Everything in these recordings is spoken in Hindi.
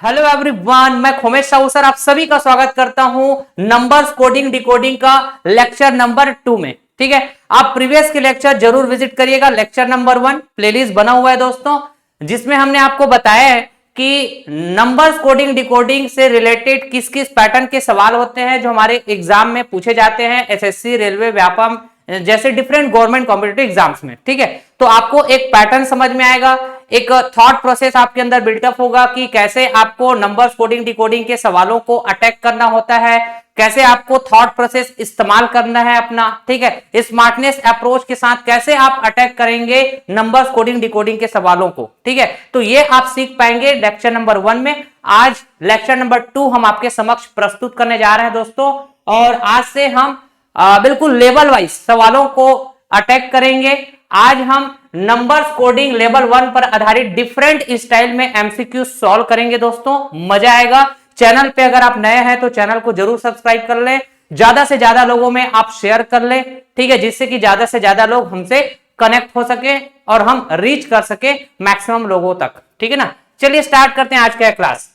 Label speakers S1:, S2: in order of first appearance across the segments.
S1: हेलो एवरीवन, मैं खोमेश साहू सर आप सभी का स्वागत करता हूं नंबर्स कोडिंग डिकोडिंग का लेक्चर नंबर 2 में। ठीक है, आप प्रीवियस के लेक्चर जरूर विजिट करिएगा। लेक्चर नंबर 1 प्लेलिस्ट बना हुआ है दोस्तों, जिसमें हमने आपको बताया है कि नंबर्स कोडिंग डिकोडिंग से रिलेटेड किस किस पैटर्न के सवाल होते हैं जो हमारे एग्जाम में पूछे जाते हैं, एसएससी, रेलवे, व्यापम जैसे डिफरेंट गवर्नमेंट कॉम्पिटिटिव एग्जाम्स में। ठीक है, तो आपको एक पैटर्न समझ में आएगा, एक थॉट प्रोसेस आपके अंदर बिल्टअप होगा कि कैसे आपको नंबर्स कोडिंग डिकोडिंग के सवालों को अटैक करना होता है, कैसे आपको थॉट प्रोसेस इस्तेमाल करना है अपना। ठीक है, स्मार्टनेस अप्रोच के साथ कैसे आप अटैक करेंगे नंबर्स कोडिंग डिकोडिंग के सवालों को। ठीक है, तो ये आप सीख पाएंगे लेक्चर नंबर 1 में। आज लेक्चर नंबर 2 हम आपके समक्ष प्रस्तुत करने जा रहे हैं दोस्तों, और आज से हम बिल्कुल लेवल वाइज सवालों को अटैक करेंगे। आज हम नंबर्स कोडिंग लेवल 1 पर आधारित डिफरेंट स्टाइल में एमसीक्यू सॉल्व करेंगे दोस्तों, मजा आएगा। चैनल पे अगर आप नए हैं तो चैनल को जरूर सब्सक्राइब कर लें, ज्यादा से ज्यादा लोगों में आप शेयर कर लें। ठीक है, जिससे कि ज्यादा से ज्यादा लोग हमसे कनेक्ट हो सके और हम रीच कर सके मैक्सिमम लोगों तक। ठीक है ना, चलिए स्टार्ट करते हैं आज का क्लास।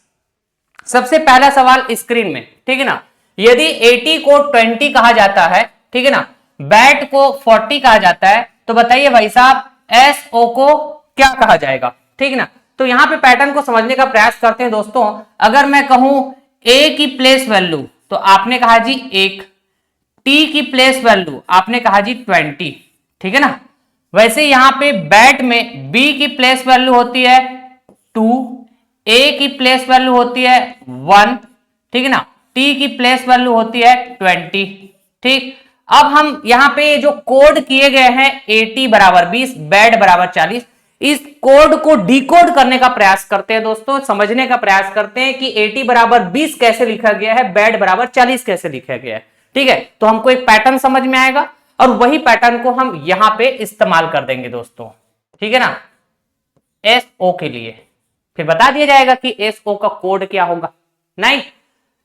S1: सबसे पहला सवाल स्क्रीन में, ठीक है ना, यदि 80 को 20 कहा जाता है, ठीक है ना, बैट को 40 कहा जाता है, तो बताइए भाई साहब एसओ को क्या कहा जाएगा। ठीक है ना, तो यहां पे पैटर्न को समझने का प्रयास करते हैं दोस्तों। अगर मैं कहूं ए की प्लेस वैल्यू तो आपने कहा जी 1, टी की प्लेस वैल्यू आपने कहा जी 20। ठीक है ना, वैसे यहां पे बैट में बी की प्लेस वैल्यू होती है 2, ए की प्लेस वैल्यू होती है 1, ठीक है ना, टी की प्लेस वैल्यू होती है 20। ठीक, अब हम यहां पे जो कोड किए गए हैं 80 बराबर 20, बैट बराबर 40, इस कोड को डिकोड करने का प्रयास करते हैं दोस्तों, समझने का प्रयास करते हैं कि 80 बराबर 20 कैसे लिखा गया है, बैट बराबर 40 कैसे लिखा गया है। ठीक है, तो हमको एक पैटर्न समझ में आएगा और वही पैटर्न को हम यहां पे इस्तेमाल कर देंगे दोस्तों। ठीक है ना, एसओ के लिए फिर बता दिया जाएगा कि एसओ का कोड क्या होगा। नहीं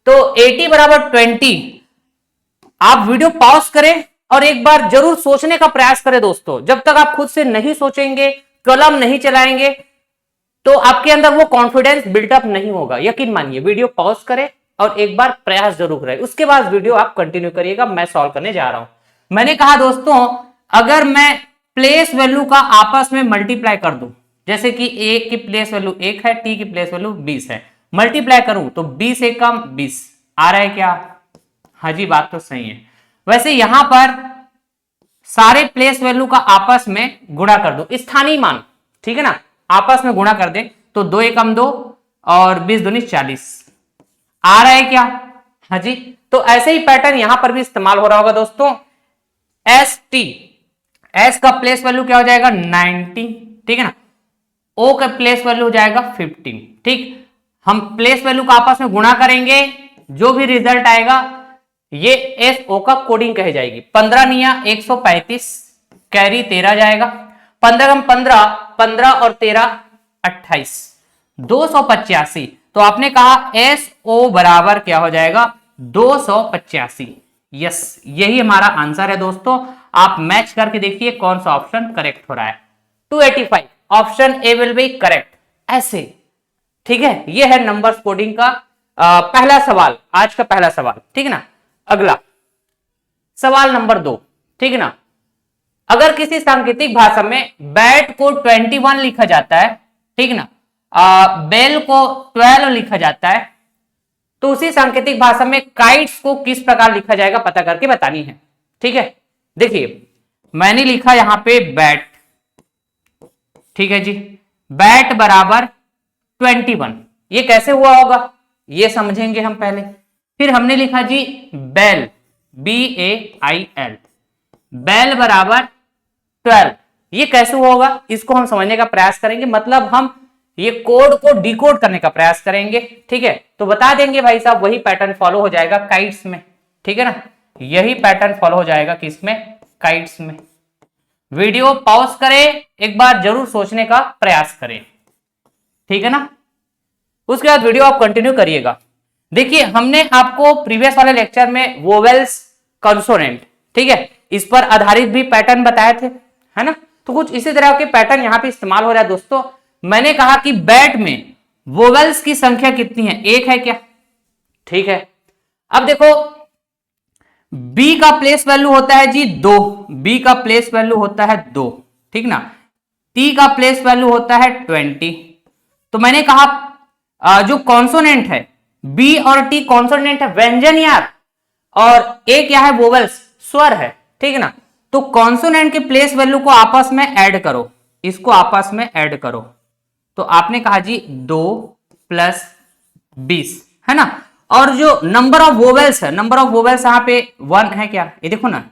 S1: तो 80 बराबर 20, आप वीडियो पॉज करें और एक बार जरूर सोचने का प्रयास करें दोस्तों। जब तक आप खुद से नहीं सोचेंगे, कलम नहीं चलाएंगे, तो आपके अंदर वो कॉन्फिडेंस बिल्टअप नहीं होगा। यकीन मानिए, वीडियो पॉज करें और एक बार प्रयास जरूर करें, उसके बाद वीडियो आप कंटिन्यू करिएगा। मैं सॉल्व करने जा रहा हूं। मैंने कहा दोस्तों, अगर मैं प्लेस वैल्यू का आपस में मल्टीप्लाई कर दूं, जैसे कि ए की प्लेस वैल्यू 1 है, टी की प्लेस वैल्यू 20 है, मल्टीप्लाई करूं तो 20 से कम 20 आ रहा है क्या? हाँ जी, बात तो सही है। वैसे यहां पर सारे प्लेस वैल्यू का आपस में गुणा कर दो, स्थानीय मान, ठीक है ना, आपस में गुणा कर दे तो 2 एकम 2 और 20 दूनी 40 आ रहा है क्या? हाँ जी, तो ऐसे ही पैटर्न यहां पर भी इस्तेमाल हो रहा होगा दोस्तों। एस टी, एस का प्लेस वैल्यू क्या हो जाएगा 90, ठीक है ना, ओ का प्लेस वैल्यू हो जाएगा 15। ठीक, हम प्लेस वैल्यू का आपस में गुणा करेंगे, जो भी रिजल्ट आएगा ये एसओ का कोडिंग कही जाएगी। 15 निया 135, कैरी 13 जाएगा, 15 कम 15, 15 और 13 28, 285। तो आपने कहा एसओ बराबर क्या हो जाएगा 285। यस, यही हमारा आंसर है दोस्तों। आप मैच करके देखिए कौन सा ऑप्शन करेक्ट हो रहा है। 285 option A will be correct, ऐसे। ठीक है, ये है नंबर्स कोडिंग का पहला सवाल, आज का पहला सवाल। ठीक है ना, अगला सवाल नंबर 2। ठीक है ना, अगर किसी सांकेतिक भाषा में बैट को 21 लिखा जाता है, ठीक है ना, बेल को 12 लिखा जाता है, तो उसी सांकेतिक भाषा में काइट्स को किस प्रकार लिखा जाएगा पता करके बतानी है। ठीक है, देखिए मैंने लिखा यहां पे बैट, ठीक है जी, बैट बराबर 21, ये कैसे हुआ होगा ये समझेंगे हम पहले। फिर हमने लिखा जी बेल, BAIL, बेल बराबर 12, ये कैसे हुआ होगा इसको हम समझने का प्रयास करेंगे, मतलब हम ये कोड को डिकोड करने का प्रयास करेंगे। ठीक है, तो बता देंगे भाई साहब वही पैटर्न फॉलो हो जाएगा काइट्स में। ठीक है ना, यही पैटर्न फॉलो हो जाएगा किसमें, काइट्स में। वीडियो पॉज करें, एक बार जरूर सोचने का प्रयास करें, ठीक है ना, उसके बाद वीडियो आप कंटिन्यू करिएगा। देखिए हमने आपको प्रीवियस वाले लेक्चर में वोवेल्स, कंसोनेंट, ठीक है, इस पर आधारित भी पैटर्न बताए थे, है ना, तो कुछ इसी तरह के पैटर्न यहां पे इस्तेमाल हो रहा है दोस्तों। मैंने कहा कि बैट में वोवेल्स की संख्या कितनी है, एक है क्या, ठीक है। अब देखो बी का प्लेस वैल्यू होता है जी 2, बी का प्लेस वैल्यू होता है 2, ठीक ना। टी का प्लेस वैल्यू होता है 20। तो मैंने कहा जो कॉन्सोनेंट है बी और टी कॉन्सोनेंट है, व्यंजन यार, और ए क्या है, वोवेल्स, स्वर है, ठीक है ना। तो कॉन्सोनेंट के प्लेस वैल्यू को आपस में ऐड करो, इसको आपस में ऐड करो। तो आपने कहा जी 2 + 20 है ना। और जो नंबर ऑफ वोवेल्स है, नंबर ऑफ वोवेल्स यहां पे 1 है क्या, ये देखो ना,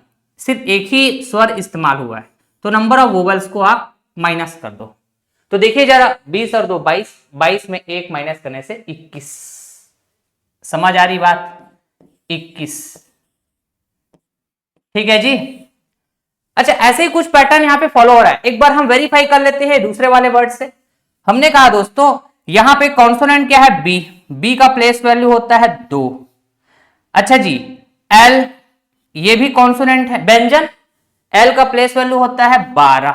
S1: सिर्फ एक ही स्वर इस्तेमाल हुआ है, तो नंबर ऑफ वोवेल्स को आप माइनस कर दो। तो देखिए जरा 20 और 2 22, 22 में 1 माइनस करने से 21, समझ आ रही बात, 21, ठीक है जी। अच्छा ऐसे ही कुछ पैटर्न यहां पे फॉलो हो रहा है, एक बार हम वेरीफाई कर लेते हैं दूसरे वाले वर्ड से। हमने कहा दोस्तों यहां पे कॉन्सोनेंट क्या है, बी, बी का प्लेस वैल्यू होता है 2। अच्छा जी एल, ये भी कॉन्सोनेंट है, व्यंजन, एल का प्लेस वैल्यू होता है 12,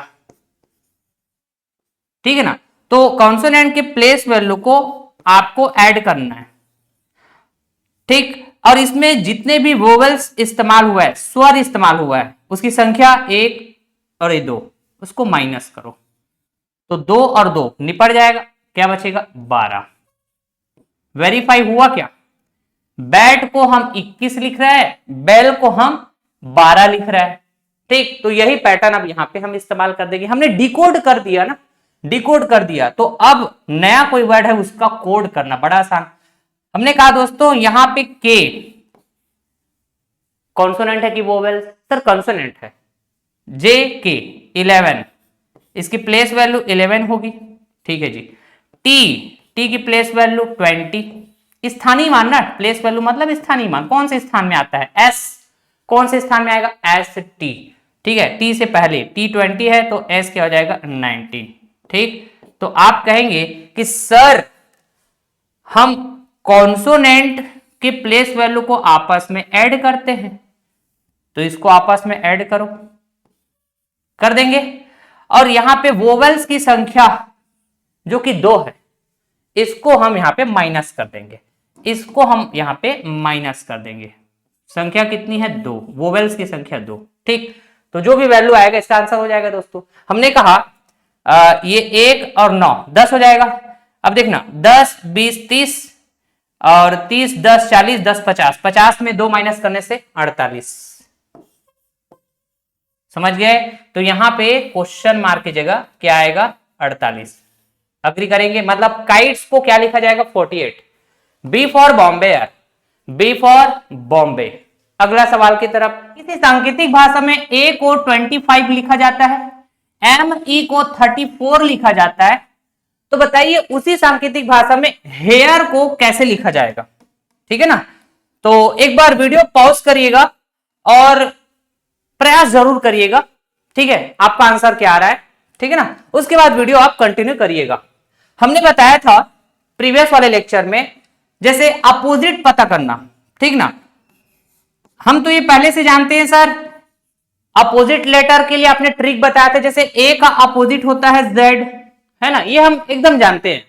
S1: ठीक है ना। तो कॉन्सोनेंट के प्लेस वैल्यू को आपको ऐड करना है, ठीक। और इसमें जितने भी वोवेल्स इस्तेमाल हुआ है, स्वर इस्तेमाल हुआ है, उसकी संख्या 1 और 2, उसको माइनस करो। तो 2 और 2 निपट जाएगा, क्या बचेगा 12। वेरीफाई हुआ क्या, बैट को हम 21 लिख रहे हैं, बेल को हम 12 लिख रहे हैं, ठीक। तो यही पैटर्न अब यहां पे हम इस्तेमाल कर देंगे, हमने डिकोड कर दिया ना, डिकोड कर दिया, तो अब नया कोई वर्ड है उसका कोड करना बड़ा आसान। हमने कहा दोस्तों यहां पे के कॉन्सोनेंट है कि वोवेल, सर कॉन्सोनेंट है, जे के 11, इसकी प्लेस वैल्यू 11 होगी, ठीक है जी। टी, टी की प्लेस वैल्यू 20, स्थानीय मान ना, प्लेस वैल्यू मतलब स्थानीय मान, कौन से स्थान में आता है, एस, कौन से स्थान में आएगा, एस टी, ठीक है। टी से पहले टी 20 है तो एस क्या हो जाएगा 19, ठीक। तो आप कहेंगे कि सर हम कॉन्सोनेंट के प्लेस वैल्यू को आपस में ऐड करते हैं, तो इसको आपस में ऐड करो, कर देंगे। और यहां पे वोवेल्स की संख्या जो कि 2 है, इसको हम यहां पे माइनस कर देंगे, इसको हम यहां पे माइनस कर देंगे। संख्या कितनी है 2, वोवेल्स की संख्या 2, ठीक। तो जो भी वैल्यू आएगा इसका आंसर हो जाएगा दोस्तों। हमने कहा ये 1 और 9 10 हो जाएगा। अब देखना 10 20 30 और 30 10 40 10 50, 50 में 2 माइनस करने से 48, समझ गए। तो यहां पे क्वेश्चन मार्क की जगह क्या आएगा 48, अग्री करेंगे। मतलब काइट्स को क्या लिखा जाएगा 48, बी फॉर बॉम्बे यार, बी फॉर बॉम्बे। अगला सवाल की तरफ, किसी सांकेतिक भाषा में ए को 25 लिखा जाता है, एम ई को 34 लिखा जाता है, तो बताइए उसी सांकेतिक भाषा में हेयर को कैसे लिखा जाएगा, ठीक है ना। तो एक बार वीडियो पॉज करिएगा और प्रयास जरूर करिएगा, ठीक है, आपका आंसर क्या आ रहा है, ठीक है ना। उसके बाद वीडियो आप कंटिन्यू करिएगा। हमने बताया था प्रीवियस वाले लेक्चर में जैसे अपोजिट पता करना, ठीक ना। हम तो ये पहले से जानते हैं सर, अपोजिट लेटर के लिए आपने ट्रिक बताया था, जैसे ए का अपोजिट होता है जेड, है ना, ये हम एकदम जानते हैं।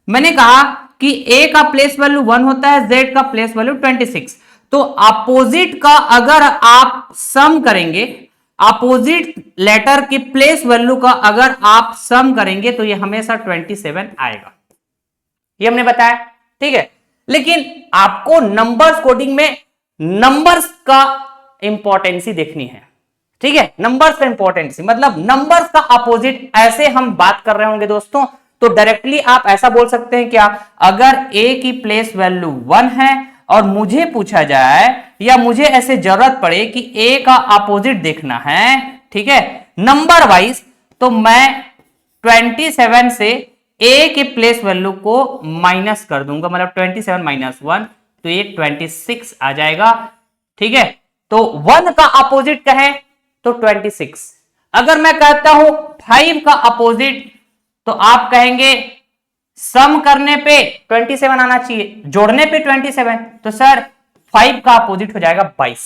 S1: मैंने कहा कि ए का प्लेस वैल्यू 1 होता है, जेड का प्लेस वैल्यू 26। तो अपोजिट का अगर आप सम करेंगे, अपोजिट लेटर की प्लेस वैल्यू का अगर आप सम करेंगे तो ये हमेशा 27 आएगा, ये हमने बताया, ठीक है। लेकिन आपको नंबर्स कोडिंग में नंबर्स का इंपॉर्टेंसी देखनी है, ठीक है। नंबर्स का इंपॉर्टेंसी मतलब नंबर्स का अपोजिट, ऐसे हम बात कर रहे होंगे दोस्तों, तो डायरेक्टली आप ऐसा बोल सकते हैं क्या, अगर ए की प्लेस वैल्यू 1 है और मुझे पूछा जाए या मुझे ऐसे जरूरत पड़े कि ए का अपोजिट देखना है, ठीक है, नंबर वाइज, तो मैं 27 से ए के प्लेस वैल्यू को माइनस कर दूंगा, मतलब 27 - 1, तो ये 26 आ जाएगा, ठीक है। तो 1 का अपोजिट कहें तो 26। अगर मैं कहता हूं 5 का अपोजिट, तो आप कहेंगे सम करने पे 27 आना चाहिए, जोड़ने पे 27, तो सर 5 का अपोजिट हो जाएगा 22,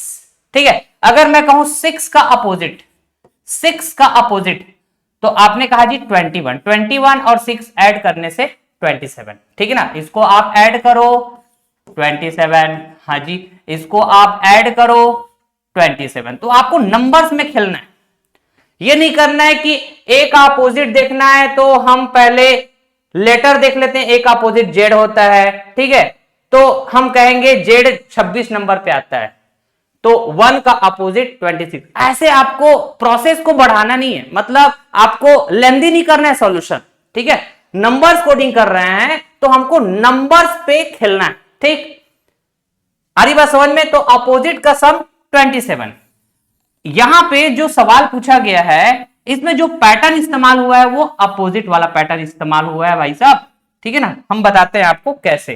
S1: ठीक है। अगर मैं कहूं 6 का अपोजिट, 6 का अपोजिट, तो आपने कहा जी 21, 21 और 6 ऐड करने से 27, ठीक है ना। इसको आप ऐड करो 27, हाँ जी, इसको आप ऐड करो 27। तो आपको नंबर्स में खेलना है, ये नहीं करना है कि ए का अपोजिट देखना है तो हम पहले लेटर देख लेते हैं। ए का अपोजिट जेड होता है, ठीक है, तो हम कहेंगे जेड 26 नंबर पे आता है, तो 1 का अपोजिट 26। ऐसे आपको प्रोसेस को बढ़ाना नहीं है, मतलब आपको लेंदी नहीं करना है सॉल्यूशन, ठीक है। नंबर्स कोडिंग कर रहे हैं तो हमको नंबर्स पे खेलना है, ठीक। आ रही बात समझ में? तो अपोजिट का सम 27। यहां पे जो सवाल पूछा गया है इसमें जो पैटर्न इस्तेमाल हुआ है वो अपोजिट वाला पैटर्न इस्तेमाल हुआ है भाई साहब, ठीक है ना। हम बताते हैं आपको कैसे,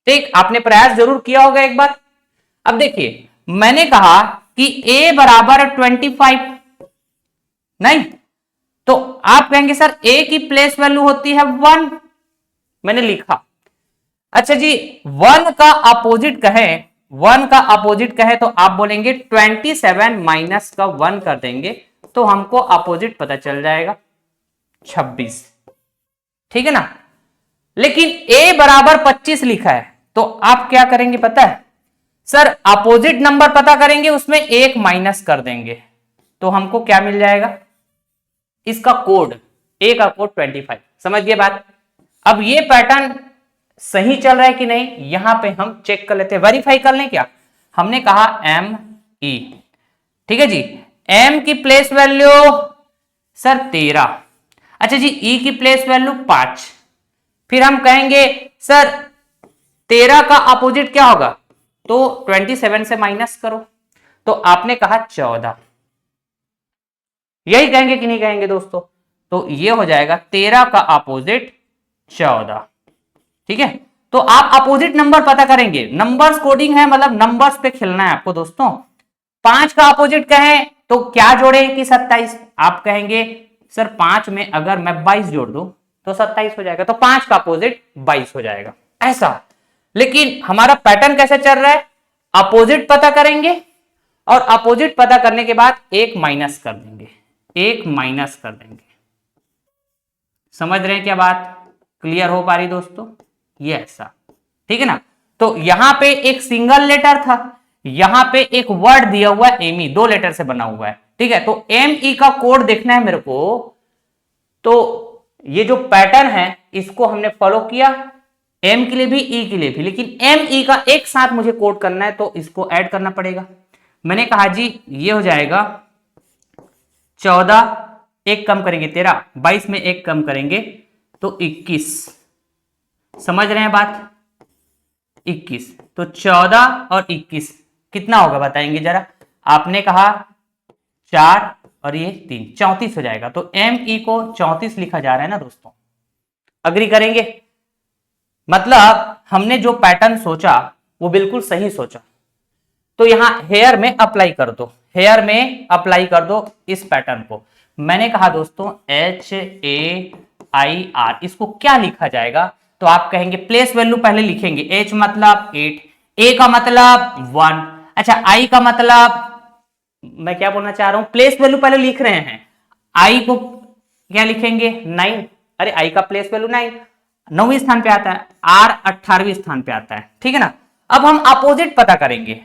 S1: ठीक। आपने प्रयास जरूर किया होगा एक बार। अब देखिए, मैंने कहा कि a बराबर 25, नहीं, तो आप कहेंगे सर a की प्लेस वैल्यू होती है 1, मैंने लिखा। अच्छा जी, 1 का अपोजिट कहें, 1 का अपोजिट कहे तो आप बोलेंगे 27 माइनस का 1 कर देंगे तो हमको अपोजिट पता चल जाएगा 26, ठीक है ना। लेकिन a बराबर 25 लिखा है तो आप क्या करेंगे पता है सर, अपोजिट नंबर पता करेंगे उसमें 1 माइनस कर देंगे तो हमको क्या मिल जाएगा, इसका कोड, a का कोड 25। समझ गए बात? अब ये पैटर्न सही चल रहा है कि नहीं यहां पे हम चेक कर लेते हैं, वेरीफाई कर लें क्या। हमने कहा एम ई, ठीक है जी, m की प्लेस वैल्यू सर 13, अच्छा जी e की प्लेस वैल्यू 5, फिर हम कहेंगे सर 13 का अपोजिट क्या होगा, तो 27 से माइनस करो, तो आपने कहा 14, यही कहेंगे कि नहीं कहेंगे दोस्तों। तो ये हो जाएगा 13 का अपोजिट 14, ठीक है। तो आप अपोजिट नंबर पता करेंगे, नंबर्स कोडिंग है मतलब नंबर्स पे खेलना है आपको दोस्तों। 5 का अपोजिट कहें तो क्या जोड़े कि 27, आप कहेंगे सर 5 में अगर मैं 22 जोड़ दूं तो 27 हो जाएगा, तो 5 का अपोजिट 22 हो जाएगा, ऐसा। लेकिन हमारा पैटर्न कैसे चल रहा है, अपोजिट पता करेंगे और अपोजिट पता करने के बाद 1 माइनस कर देंगे, 1 माइनस कर देंगे। समझ रहे हैं क्या बात, क्लियर हो पा रही दोस्तों, ये ऐसा, ठीक है ना। तो यहां पे एक सिंगल लेटर था, यहां पे एक वर्ड दिया हुआ है एमई, 2 लेटर से बना हुआ है, ठीक है। तो एमई का कोड देखना है मेरे को, तो ये जो पैटर्न है इसको हमने फॉलो किया, एम के लिए भी ई के लिए भी, लेकिन एम ई का एक साथ मुझे कोड करना है तो इसको ऐड करना पड़ेगा। मैंने कहा जी ये हो जाएगा 14, एक कम करेंगे 13, 22 में एक कम करेंगे तो 21, समझ रहे हैं बात, 21, तो 14 और 21 कितना होगा बताएंगे जरा। आपने कहा 4 और ये 3, 34 हो जाएगा। तो एम ई को 34 लिखा जा रहा है ना दोस्तों, अग्री करेंगे। मतलब हमने जो पैटर्न सोचा वो बिल्कुल सही सोचा। तो यहां हेयर में अप्लाई कर दो, हेयर में अप्लाई कर दो इस पैटर्न को। मैंने कहा दोस्तों HAIR, इसको क्या लिखा जाएगा, तो आप कहेंगे प्लेस वैल्यू पहले लिखेंगे, H मतलब 8, A का मतलब 1, अच्छा I का मतलब, मैं क्या बोलना चाह रहा हूं, प्लेस वैल्यू पहले लिख रहे हैं, I को क्या लिखेंगे 9, अरे I का प्लेस वैल्यू 9, 9वें स्थान पे आता है, R 18वें स्थान पे आता है, ठीक है ना। अब हम अपोजिट पता करेंगे,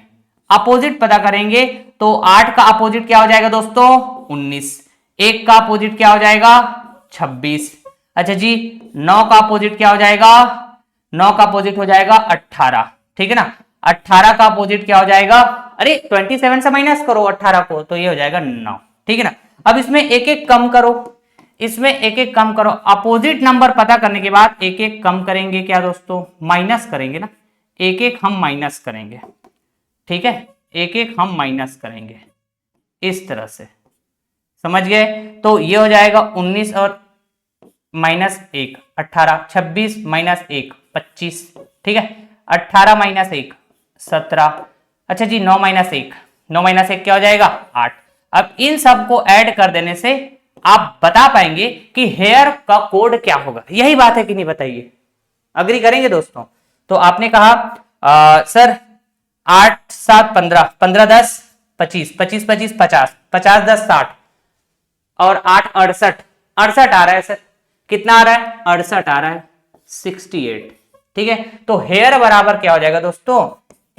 S1: अपोजिट पता करेंगे तो 8 का अपोजिट क्या हो जाएगा दोस्तों 19, 1 का अपोजिट क्या हो जाएगा 26, अच्छा जी 9 का अपोजिट क्या हो जाएगा, 9 का अपोजिट हो जाएगा 18, ठीक है ना। 18 का अपोजिट क्या हो जाएगा, अरे 27 से माइनस करो 18 को तो ये हो जाएगा 9, ठीक है ना। अब इसमें एक एक कम करो, इसमें एक एक कम करो, अपोजिट नंबर पता करने के बाद एक एक कम करेंगे क्या दोस्तों, माइनस करेंगे ना, एक एक हम माइनस करेंगे, ठीक है, एक एक हम माइनस करेंगे इस तरह से, समझ गए। तो ये हो जाएगा 19 और माइनस 1 18, 26 माइनस 1 25, ठीक है, 18 माइनस 1 17, अच्छा जी 9 माइनस 1, 9 माइनस 1 क्या हो जाएगा 8। अब इन सब को ऐड कर देने से आप बता पाएंगे कि हेयर का कोड क्या होगा, यही बात है कि नहीं बताइए, अग्री करेंगे दोस्तों। तो आपने कहा सर 8 7 15, 15 10 25, 25 25 50, 50 10 60 और 8 68, 68 आ रहा है सर, कितना आ रहा है 68 आ रहा है, 68। ठीक है, तो हेयर बराबर क्या हो जाएगा दोस्तों,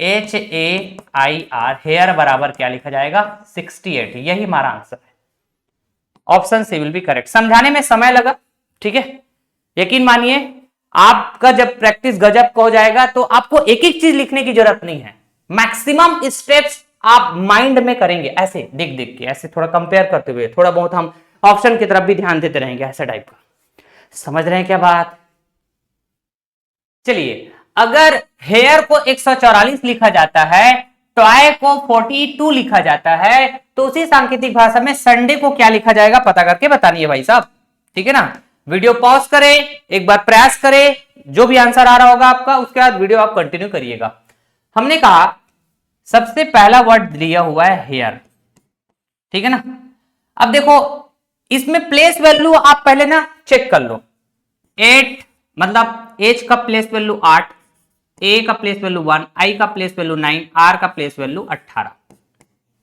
S1: HAIR, हेयर बराबर क्या लिखा जाएगा, 68। यही हमारा आंसर है, option C will be correct. समझाने में समय लगा, ठीक है, यकीन मानिए आपका जब प्रैक्टिस गजब का हो जाएगा तो आपको एक एक चीज लिखने की जरूरत नहीं है, मैक्सिमम स्टेप्स आप माइंड में करेंगे, ऐसे देख देख के, ऐसे थोड़ा कंपेयर करते हुए, थोड़ा बहुत हम ऑप्शन की तरफ भी ध्यान देते रहेंगे, ऐसा टाइप का। समझ रहे हैं क्या बात? चलिए, अगर हेयर को 144 लिखा जाता है, टॉय को 42 लिखा जाता है, तो उसी सांकेतिक भाषा में संडे को क्या लिखा जाएगा पता करके बतानी है भाई साहब, ठीक है ना। वीडियो पॉज करें, एक बार प्रयास करें, जो भी आंसर आ रहा होगा आपका, उसके बाद वीडियो आप कंटिन्यू करिएगा। हमने कहा सबसे पहला वर्ड दिया हुआ है हेयर, ठीक है ना। अब देखो इसमें प्लेस वैल्यू आप पहले ना चेक कर लो, 8 मतलब एच का प्लेस वैल्यू 8, ए का प्लेस वैल्यू 1, आई का प्लेस वैल्यू 9, आर का प्लेस वैल्यू 18,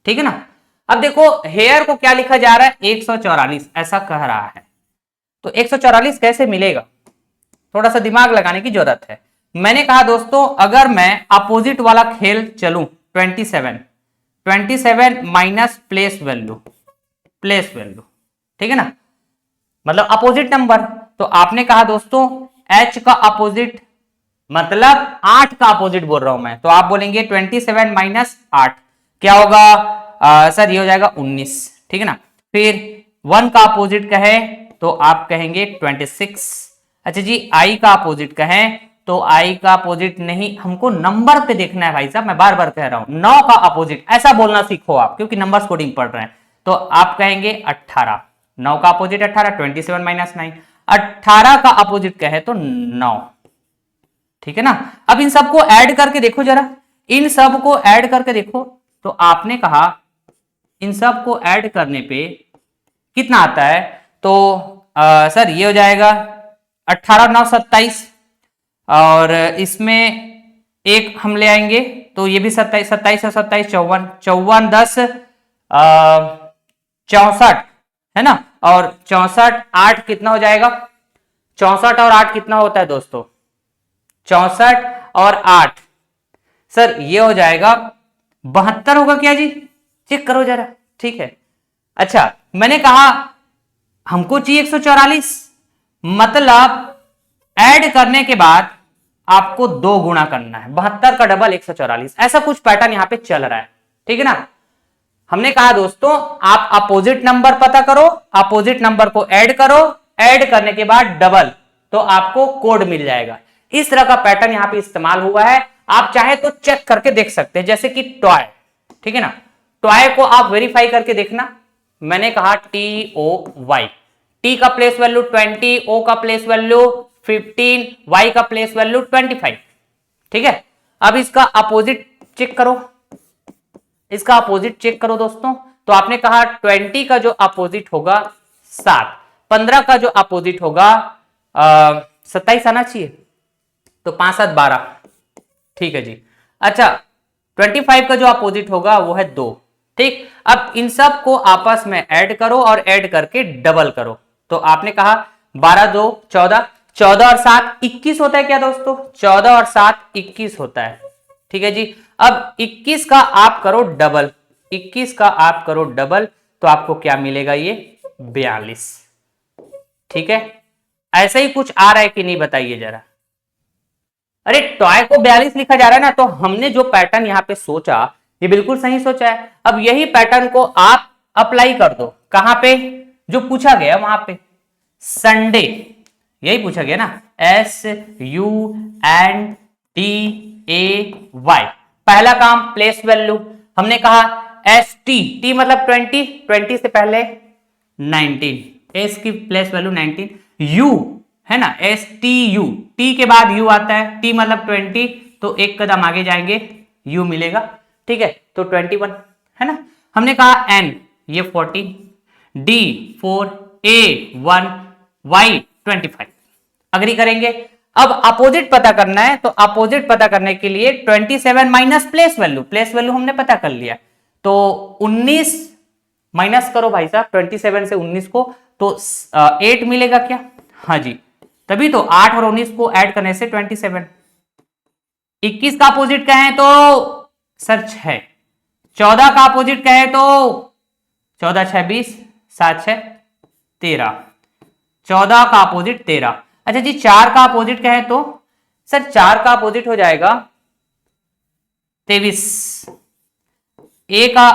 S1: ठीक है ना। अब देखो हेयर को क्या लिखा जा रहा है, 144 ऐसा कह रहा है, तो 144 कैसे मिलेगा, थोड़ा सा दिमाग लगाने की जरूरत है। मैंने कहा दोस्तों अगर मैं अपोजिट वाला खेल चलूं, 27 माइनस प्लेस वैल्यू, ठीक है ना, मतलब अपोजिट नंबर, तो आपने कहा दोस्तों h का अपोजिट मतलब 8 का अपोजिट बोल रहा हूं मैं, तो आप बोलेंगे 27 माइनस 8 क्या होगा, सर ये हो जाएगा 19, ठीक है ना। फिर 1 का अपोजिट कहे तो आप कहेंगे 26। अच्छा जी, i का अपोजिट कहें तो i का अपोजिट नहीं, हमको नंबर पे देखना है भाई साहब, मैं बार बार कह रहा हूं 9 का अपोजिट, ऐसा बोलना सीखो आप, क्योंकि नंबर कोडिंग पढ़ रहे हैं। तो आप कहेंगे 18, 9 का अपोजिट 18, 27 माइनस 9, 18 का अपोजिट कहे तो 9, ठीक है ना। अब इन सबको ऐड करके देखो जरा, इन सब को ऐड करके देखो, तो आपने कहा इन सब को ऐड करने पे कितना आता है, तो सर ये हो जाएगा 18 9 27, और इसमें एक हम ले आएंगे तो ये भी 27, 27 और 27 54, 54 10 64 है ना, और 64 8 कितना हो जाएगा, 64 और 8 कितना होता है दोस्तों, 64 और 8 सर ये हो जाएगा 72 होगा क्या जी, चेक करो जरा, ठीक है। अच्छा मैंने कहा हमको चाहिए 144, मतलब ऐड करने के बाद आपको 2 गुणा करना है, 72 का डबल 144, ऐसा कुछ पैटर्न यहां पे चल रहा है, ठीक है ना। हमने कहा दोस्तों आप अपोजिट नंबर पता करो, अपोजिट नंबर को ऐड करो, ऐड करने के बाद डबल, तो आपको कोड मिल जाएगा। इस तरह का पैटर्न यहां पे इस्तेमाल हुआ है, आप चाहे तो चेक करके देख सकते हैं, जैसे कि टॉय, ठीक है ना, टॉय को आप वेरीफाई करके देखना। मैंने कहा TOY, टी का प्लेस वैल्यू 20, ओ का प्लेस वैल्यू 15, वाई का प्लेस वैल्यू 25, ठीक है। अब इसका अपोजिट चेक करो, इसका अपोजिट चेक करो दोस्तों, तो आपने कहा 20 का जो अपोजिट होगा 7, 15 का जो अपोजिट होगा 27 आना चाहिए, तो 5 7 12, ठीक है जी। अच्छा 25 का जो अपोजिट होगा वो है 2, ठीक। अब इन सब को आपस में ऐड करो और ऐड करके डबल करो, तो आपने कहा 12 2 14, 14 और 7 21 होता है क्या दोस्तों, 14 और 7 21 होता है, ठीक है जी। अब 21 का आप करो डबल, 21 का आप करो डबल, तो आपको क्या मिलेगा, ये 42, ठीक है। ऐसे ही कुछ आ रहा है कि नहीं बताइए जरा। अरे टॉय को 42 लिखा जा रहा है ना, तो हमने जो पैटर्न यहां पे सोचा ये बिल्कुल सही सोचा है। अब यही पैटर्न को आप अप्लाई कर दो, कहां पे, जो पूछा गया वहां पे, संडे, यही पूछा गया ना, SUNDAY। पहला काम प्लेस वैल्यू, हमने कहा ST, T मतलब 20, 20 से पहले 19, S की प्लेस वैल्यू 19, U है ना, STU, T के बाद U आता है, T मतलब 20, तो एक कदम आगे जाएंगे U मिलेगा, ठीक है, तो 21 है ना। हमने कहा N ये 14, D 4, A 1, Y 25, अग्री करेंगे। अब अपोजिट पता करना है, तो अपोजिट पता करने के लिए 27 minus place value, place value हमने पता कर लिया, तो 19 माइनस करो भाई साहब 27 से 19 को, तो 8 मिलेगा क्या, हाँ जी, तभी तो 8 और 19 को ऐड करने से 27। 21 का अपोजिट कहें तो सर 6। 14 का अपोजिट कहें तो 14 6 20, 7 6 13। 14 का अपोजिट 13। अच्छा जी 4 का अपोजिट कहें तो सर 4 का अपोजिट हो जाएगा 23। ए का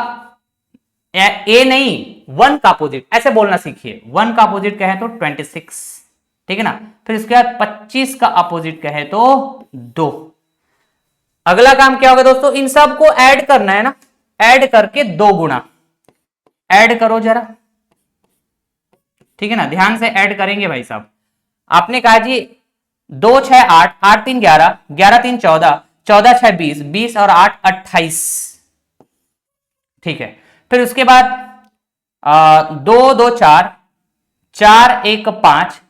S1: ए नहीं 1 का अपोजिट ऐसे बोलना सीखिए। 1 का अपोजिट कहें तो 26, ठीक है ना। फिर इसके बाद 25 का अपोजिट कहें तो 2। अगला काम क्या होगा दोस्तों, इन सब को ऐड करना है ना, ऐड करके 2 गुना। ऐड करो जरा, ठीक है ना, ध्यान से ऐड करेंगे भाई साहब। आपने कहा जी 2 6 8, 8 3 11, 11 3 14, 14 6 20, 20 और 8 28, ठीक है। फिर उसके बाद 2 2 4, 4 1 5,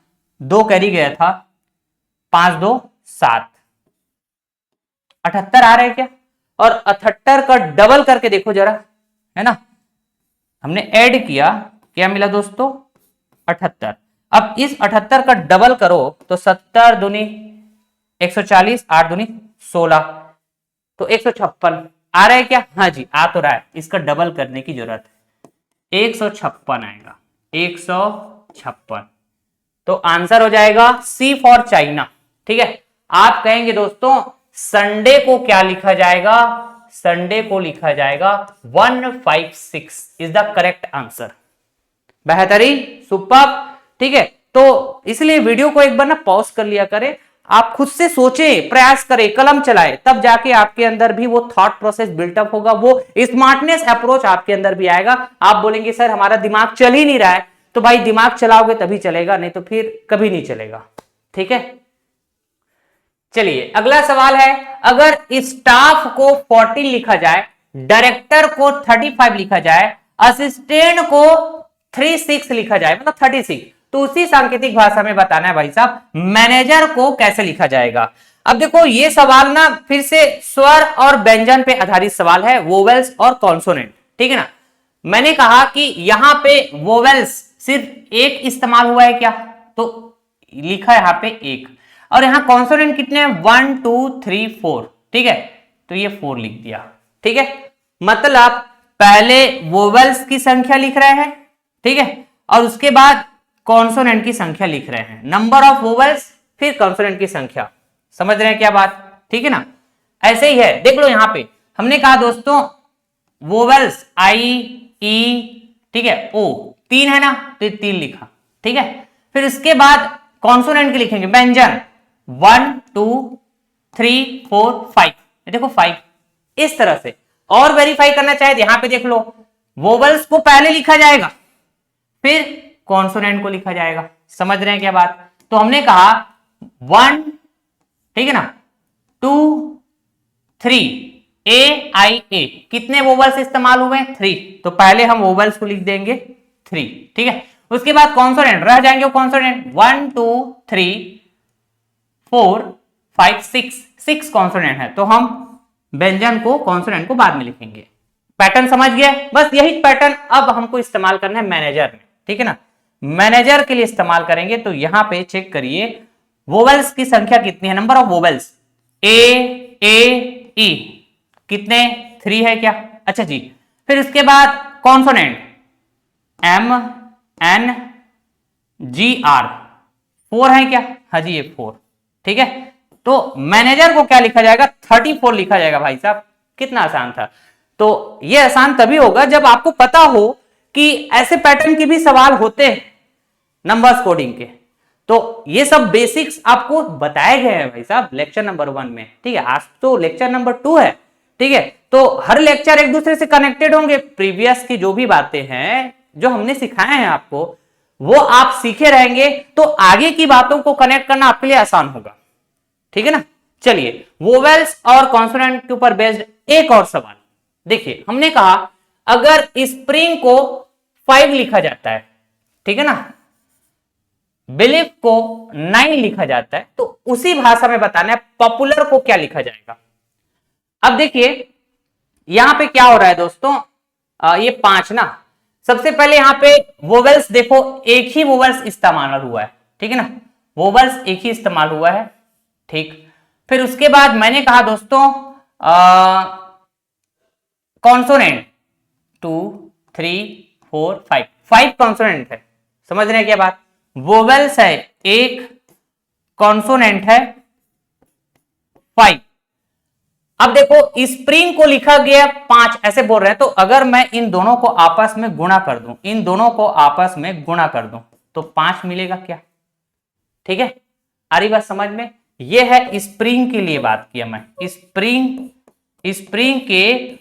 S1: 2 कैरी गया था, 5 2 7, 78 आ रहा है क्या। और 78 का डबल करके देखो जरा, है ना, हमने ऐड किया, क्या मिला दोस्तों 78। अब इस 78 का डबल करो तो 70 दूनी 140, 8 दूनी 16, तो 156 आ रहा है क्या। हाँ जी आ तो रहा है, इसका डबल करने की जरूरत है, 156 आएगा, 156। तो आंसर हो जाएगा सी फॉर चाइना, ठीक है। आप कहेंगे दोस्तों संडे को क्या लिखा जाएगा, संडे को लिखा जाएगा 156 इज द करेक्ट आंसर। बेहतरीन, सुपर, ठीक है। तो इसलिए वीडियो को एक बार ना पॉज कर लिया करें, आप खुद से सोचें, प्रयास करें, कलम चलाएं, तब जाके आपके अंदर भी वो थॉट प्रोसेस बिल्टअप होगा, वो स्मार्टनेस अप्रोच आपके अंदर भी आएगा। आप बोलेंगे सर हमारा दिमाग चल ही नहीं रहा है, तो भाई दिमाग चलाओगे तभी चलेगा, नहीं तो फिर कभी नहीं चलेगा, ठीक है। चलिए अगला सवाल है, अगर स्टाफ को 14 लिखा जाए, डायरेक्टर को 35 लिखा जाए, असिस्टेंट को 36 लिखा जाए, मतलब 36, तो उसी सांकेतिक भाषा में बताना है भाई साहब मैनेजर को कैसे लिखा जाएगा। अब देखो ये सवाल ना फिर से स्वर और व्यंजन पे आधारित सवाल है, वोवेल्स और कॉन्सोनेंट, ठीक है ना। मैंने कहा कि यहां पे वोवेल्स सिर्फ एक इस्तेमाल हुआ है क्या, तो लिखा है यहां पे एक, और यहां कॉन्सोनेंट कितने हैं 1 2 3 4, ठीक है, तो ये 4 लिख दिया, ठीक है। मतलब पहले वोवेल्स की संख्या लिख रहे हैं, ठीक है, और उसके बाद कॉन्सोनेंट की संख्या लिख रहे हैं, नंबर ऑफ वोवेल्स फिर कॉन्सोनेंट की संख्या। समझ रहे हैं क्या बात, ठीक है ना। ऐसे ही है, देख लो यहां पे हमने कहा दोस्तों वोवेल्स आई ई, ठीक है, ओ 3 है ना, तो 3 लिखा, ठीक है। फिर उसके बाद कॉन्सोनेंट के लिखेंगे व्यंजन 1 2 3 4 5, देखो 5, इस तरह से। और वेरीफाई करना चाहे तो यहां पे देख लो, वोवेल्स को पहले लिखा जाएगा फिर कॉन्सोनेंट को लिखा जाएगा। समझ रहे हैं क्या बात, तो हमने कहा 1, ठीक है ना, 2 3 ए आई ए, कितने वोवेल्स इस्तेमाल हुए 3, तो पहले हम वोवेल्स को लिख देंगे 3, ठीक है। उसके बाद कॉन्सोनेंट रह जाएंगे, कॉन्सोनेंट 1 2 3 4 5 6 कॉन्सोनेंट है, तो हम व्यंजन को कॉन्सोनेंट को बाद में लिखेंगे। पैटर्न समझ गया, बस यही पैटर्न अब हमको इस्तेमाल करना है मैनेजर में, ठीक है ना। मैनेजर के लिए इस्तेमाल करेंगे तो यहां पे चेक करिए वोवेल्स की संख्या कितनी है, number of vowels A E कितने 3 है क्या, अच्छा जी। फिर उसके बाद consonant M N G R 4 है क्या, हाँ जी ये 4, ठीक है। तो मैनेजर को क्या लिखा जाएगा 34 लिखा जाएगा भाई साहब, कितना आसान था। तो ये आसान तभी होगा जब आपको पता हो कि ऐसे पैटर्न के भी सवाल होते हैं नंबर्स कोडिंग के। तो ये सब बेसिक्स आपको बताए गए हैं भाई साहब लेक्चर नंबर 1 में, ठीक है। आज तो लेक्चर नंबर 2 है, ठीक है। तो हर लेक्चर एक दूसरे से कनेक्टेड होंगे, प्रीवियस की जो भी बातें हैं जो हमने सिखाए हैं आपको वो आप सीखे रहेंगे, तो आगे की बातों को कनेक्ट करना आपके लिए आसान होगा, ठीक है ना। चलिए वोवेल्स और कॉन्सोनेंट के ऊपर बेस्ड एक और सवाल देखिए, हमने कहा अगर स्प्रिंग को 5 लिखा जाता है, ठीक है ना, बिलीफ को 9 लिखा जाता है, तो उसी भाषा में बताना है पॉपुलर को क्या लिखा जाएगा। अब देखिए यहां पे क्या हो रहा है दोस्तों, ये 5 ना, सबसे पहले यहां पे वोवेल्स देखो एक ही वोवेल्स इस्तेमाल हुआ है, ठीक है ना, वोवेल्स एक ही इस्तेमाल हुआ है, ठीक। फिर उसके बाद मैंने कहा दोस्तों कॉन्सोनेंट 2 3 4 5, 5 कॉन्सोनेंट है, समझ रहे हैं क्या बात। वोवेल्स है एक, कॉन्सोनेंट है 5। अब देखो स्प्रिंग को लिखा गया 5 ऐसे बोल रहे हैं, तो अगर मैं इन दोनों को आपस में गुणा कर दूं, इन दोनों को आपस में गुणा कर दूं तो 5 मिलेगा क्या, ठीक है। आ रही बात समझ में। यह है स्प्रिंग के लिए बात किया मैं, स्प्रिंग के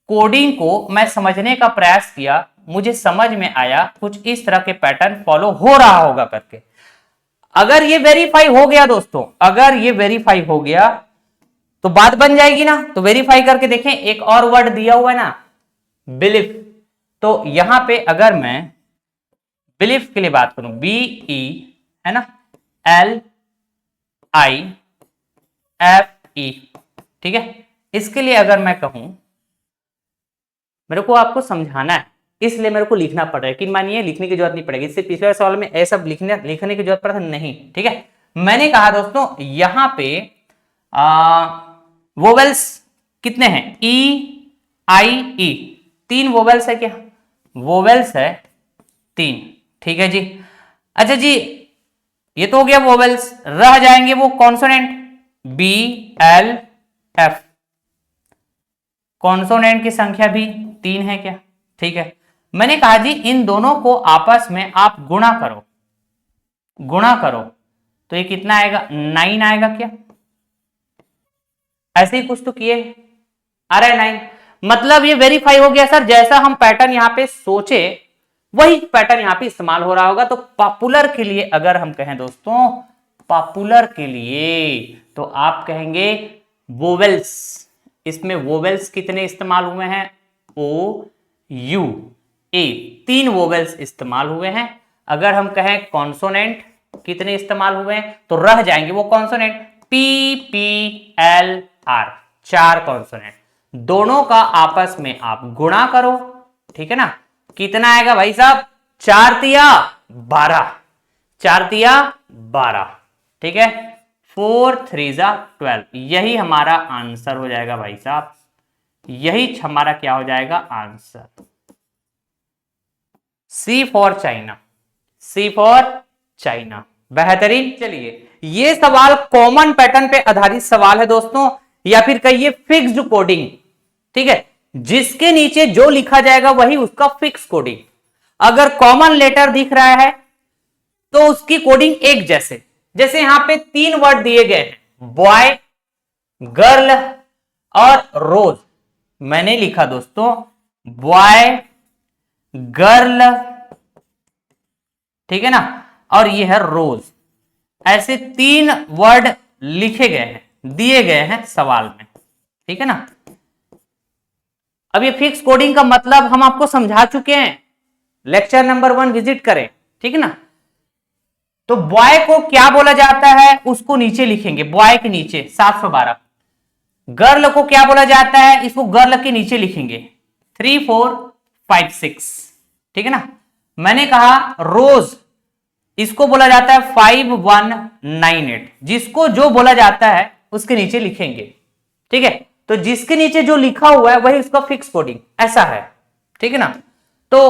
S1: कोडिंग को मैं समझने का प्रयास किया, मुझे समझ में आया कुछ इस तरह के पैटर्न फॉलो हो रहा होगा करके। अगर ये वेरीफाई हो गया दोस्तों, अगर ये वेरीफाई हो गया तो बात बन जाएगी ना। तो वेरीफाई करके देखें, एक और वर्ड दिया हुआ है ना, बिलीफ। तो यहां पे अगर मैं बिलीफ के लिए बात करूं, BE है ना, LIFE, ठीक है। इसके लिए अगर मैं कहूं, मेरे को आपको समझाना है इसलिए मेरे को लिखना पड़ रहा है कि मानिए लिखने की जरूरत नहीं पड़ेगी, इससे पिछले सवाल में ऐसा लिखने की जरूरत पड़ा था नहीं, ठीक है। मैंने कहा दोस्तों यहां पे वोवेल्स कितने हैं, E-I-E, 3 वोवेल्स है क्या, वोवेल्स है 3, ठीक है जी। अच्छा जी, ये तो हो गया वोवेल्स, रह जाएंगे वो कॉन्सोनेंट B-L-F। कॉन्सोनेंट की संख्या भी 3 है क्या, ठीक है। मैंने कहा जी इन दोनों को आपस में आप गुणा करो, गुणा करो तो ये कितना आएगा, 9 आएगा क्या, ऐसे ही कुछ तो किए, आ रहा है 9। मतलब ये वेरीफाई हो गया सर, जैसा हम पैटर्न यहां पे सोचे वही पैटर्न यहां पे इस्तेमाल हो रहा होगा। तो पॉपुलर के लिए अगर हम कहें दोस्तों, पॉपुलर के लिए तो आप कहेंगे वोवेल्स, इसमें वोवेल्स कितने इस्तेमाल हुए हैं, O-U-A, 3 वोवेल्स इस्तेमाल हुए हैं। अगर हम कहें कॉन्सोनेंट कितने इस्तेमाल हुए हैं तो रह जाएंगे वो कॉन्सोनेंट P-P-L-R, 4 कॉन्सोनेंट। दोनों का आपस में आप गुणा करो, ठीक है ना। कितना आएगा भाई साहब, 4 तिया 12, 4 तिया 12, ठीक है। 4 3 12, यही हमारा आंसर हो जाएगा भाई साहब, यही हमारा क्या हो जाएगा answer, C for China, C for China. बेहतरीन। चलिए ये सवाल कॉमन पैटर्न पे आधारित सवाल है दोस्तों, या फिर कहिए फिक्स्ड कोडिंग, ठीक है। जिसके नीचे जो लिखा जाएगा वही उसका फिक्स कोडिंग। अगर कॉमन लेटर दिख रहा है तो उसकी कोडिंग एक जैसे, जैसे यहां पे 3 वर्ड दिए गए हैं, बॉय, गर्ल और रोज। मैंने लिखा दोस्तों बॉय, गर्ल, ठीक है ना, और ये है रोज। ऐसे 3 वर्ड लिखे गए हैं, दिए गए हैं सवाल में, ठीक है ना। अब ये फिक्स कोडिंग का मतलब हम आपको समझा चुके हैं, लेक्चर नंबर 1 विजिट करें, ठीक है ना। तो बॉय को क्या बोला जाता है उसको नीचे लिखेंगे, बॉय के नीचे 712। गर्ल को क्या बोला जाता है, इसको गर्ल के नीचे लिखेंगे 3 4 5 6, ठीक है ना। मैंने कहा रोज, इसको बोला जाता है 5198, जिसको जो बोला जाता है उसके नीचे लिखेंगे, ठीक है। तो जिसके नीचे जो लिखा हुआ है वही उसका फिक्स कोडिंग, ऐसा है, ठीक है ना। तो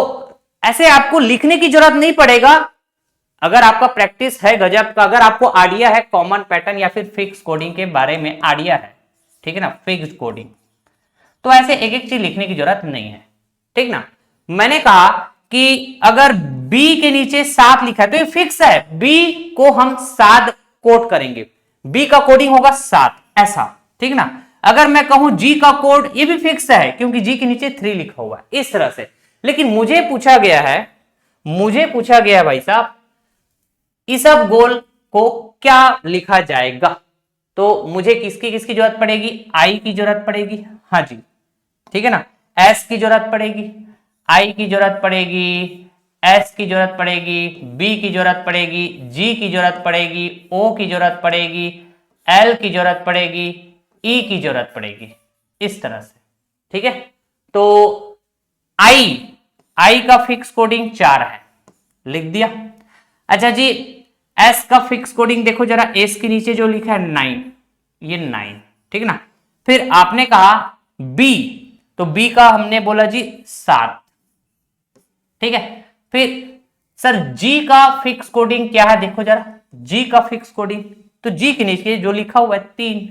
S1: ऐसे आपको लिखने की जरूरत नहीं पड़ेगा अगर आपका प्रैक्टिस है गजब का, अगर आपको आइडिया है कॉमन पैटर्न या फिर फिक्स कोडिंग के बारे में आइडिया है, ठीक है ना, फिक्स कोडिंग, तो ऐसे एक एक चीज लिखने की जरूरत नहीं है, ठीक ना। मैंने कहा कि अगर B के नीचे 7 लिखा है तो ये फिक्स है, B को हम 7 कोड करेंगे, B का कोडिंग होगा 7, ऐसा, ठीक ना। अगर मैं कहूं G का कोड, ये भी फिक्स है क्योंकि G के नीचे 3 लिखा हुआ है, इस तरह से। लेकिन मुझे पूछा गया है भाई साहब इसबगोल को क्या लिखा जाएगा, तो मुझे किसकी किसकी जरूरत पड़ेगी, I की जरूरत पड़ेगी, हाँ जी, ठीक है ना। S की जरूरत पड़ेगी, I की जरूरत पड़ेगी, S की जरूरत पड़ेगी, B की जरूरत पड़ेगी, G की जरूरत पड़ेगी, O की जरूरत पड़ेगी, L की जरूरत पड़ेगी, E की जरूरत पड़ेगी, इस तरह से, ठीक है। तो I का फिक्स कोडिंग 4 है, लिख दिया। अच्छा जी, एस का फिक्स कोडिंग देखो जरा, एस के नीचे जो लिखा है 9, ये 9, ठीक है ना। फिर आपने कहा बी, तो बी का हमने बोला जी 7, ठीक है। फिर सर जी का फिक्स कोडिंग क्या है, देखो जरा जी का फिक्स कोडिंग, तो जी के नीचे जो लिखा हुआ है 3,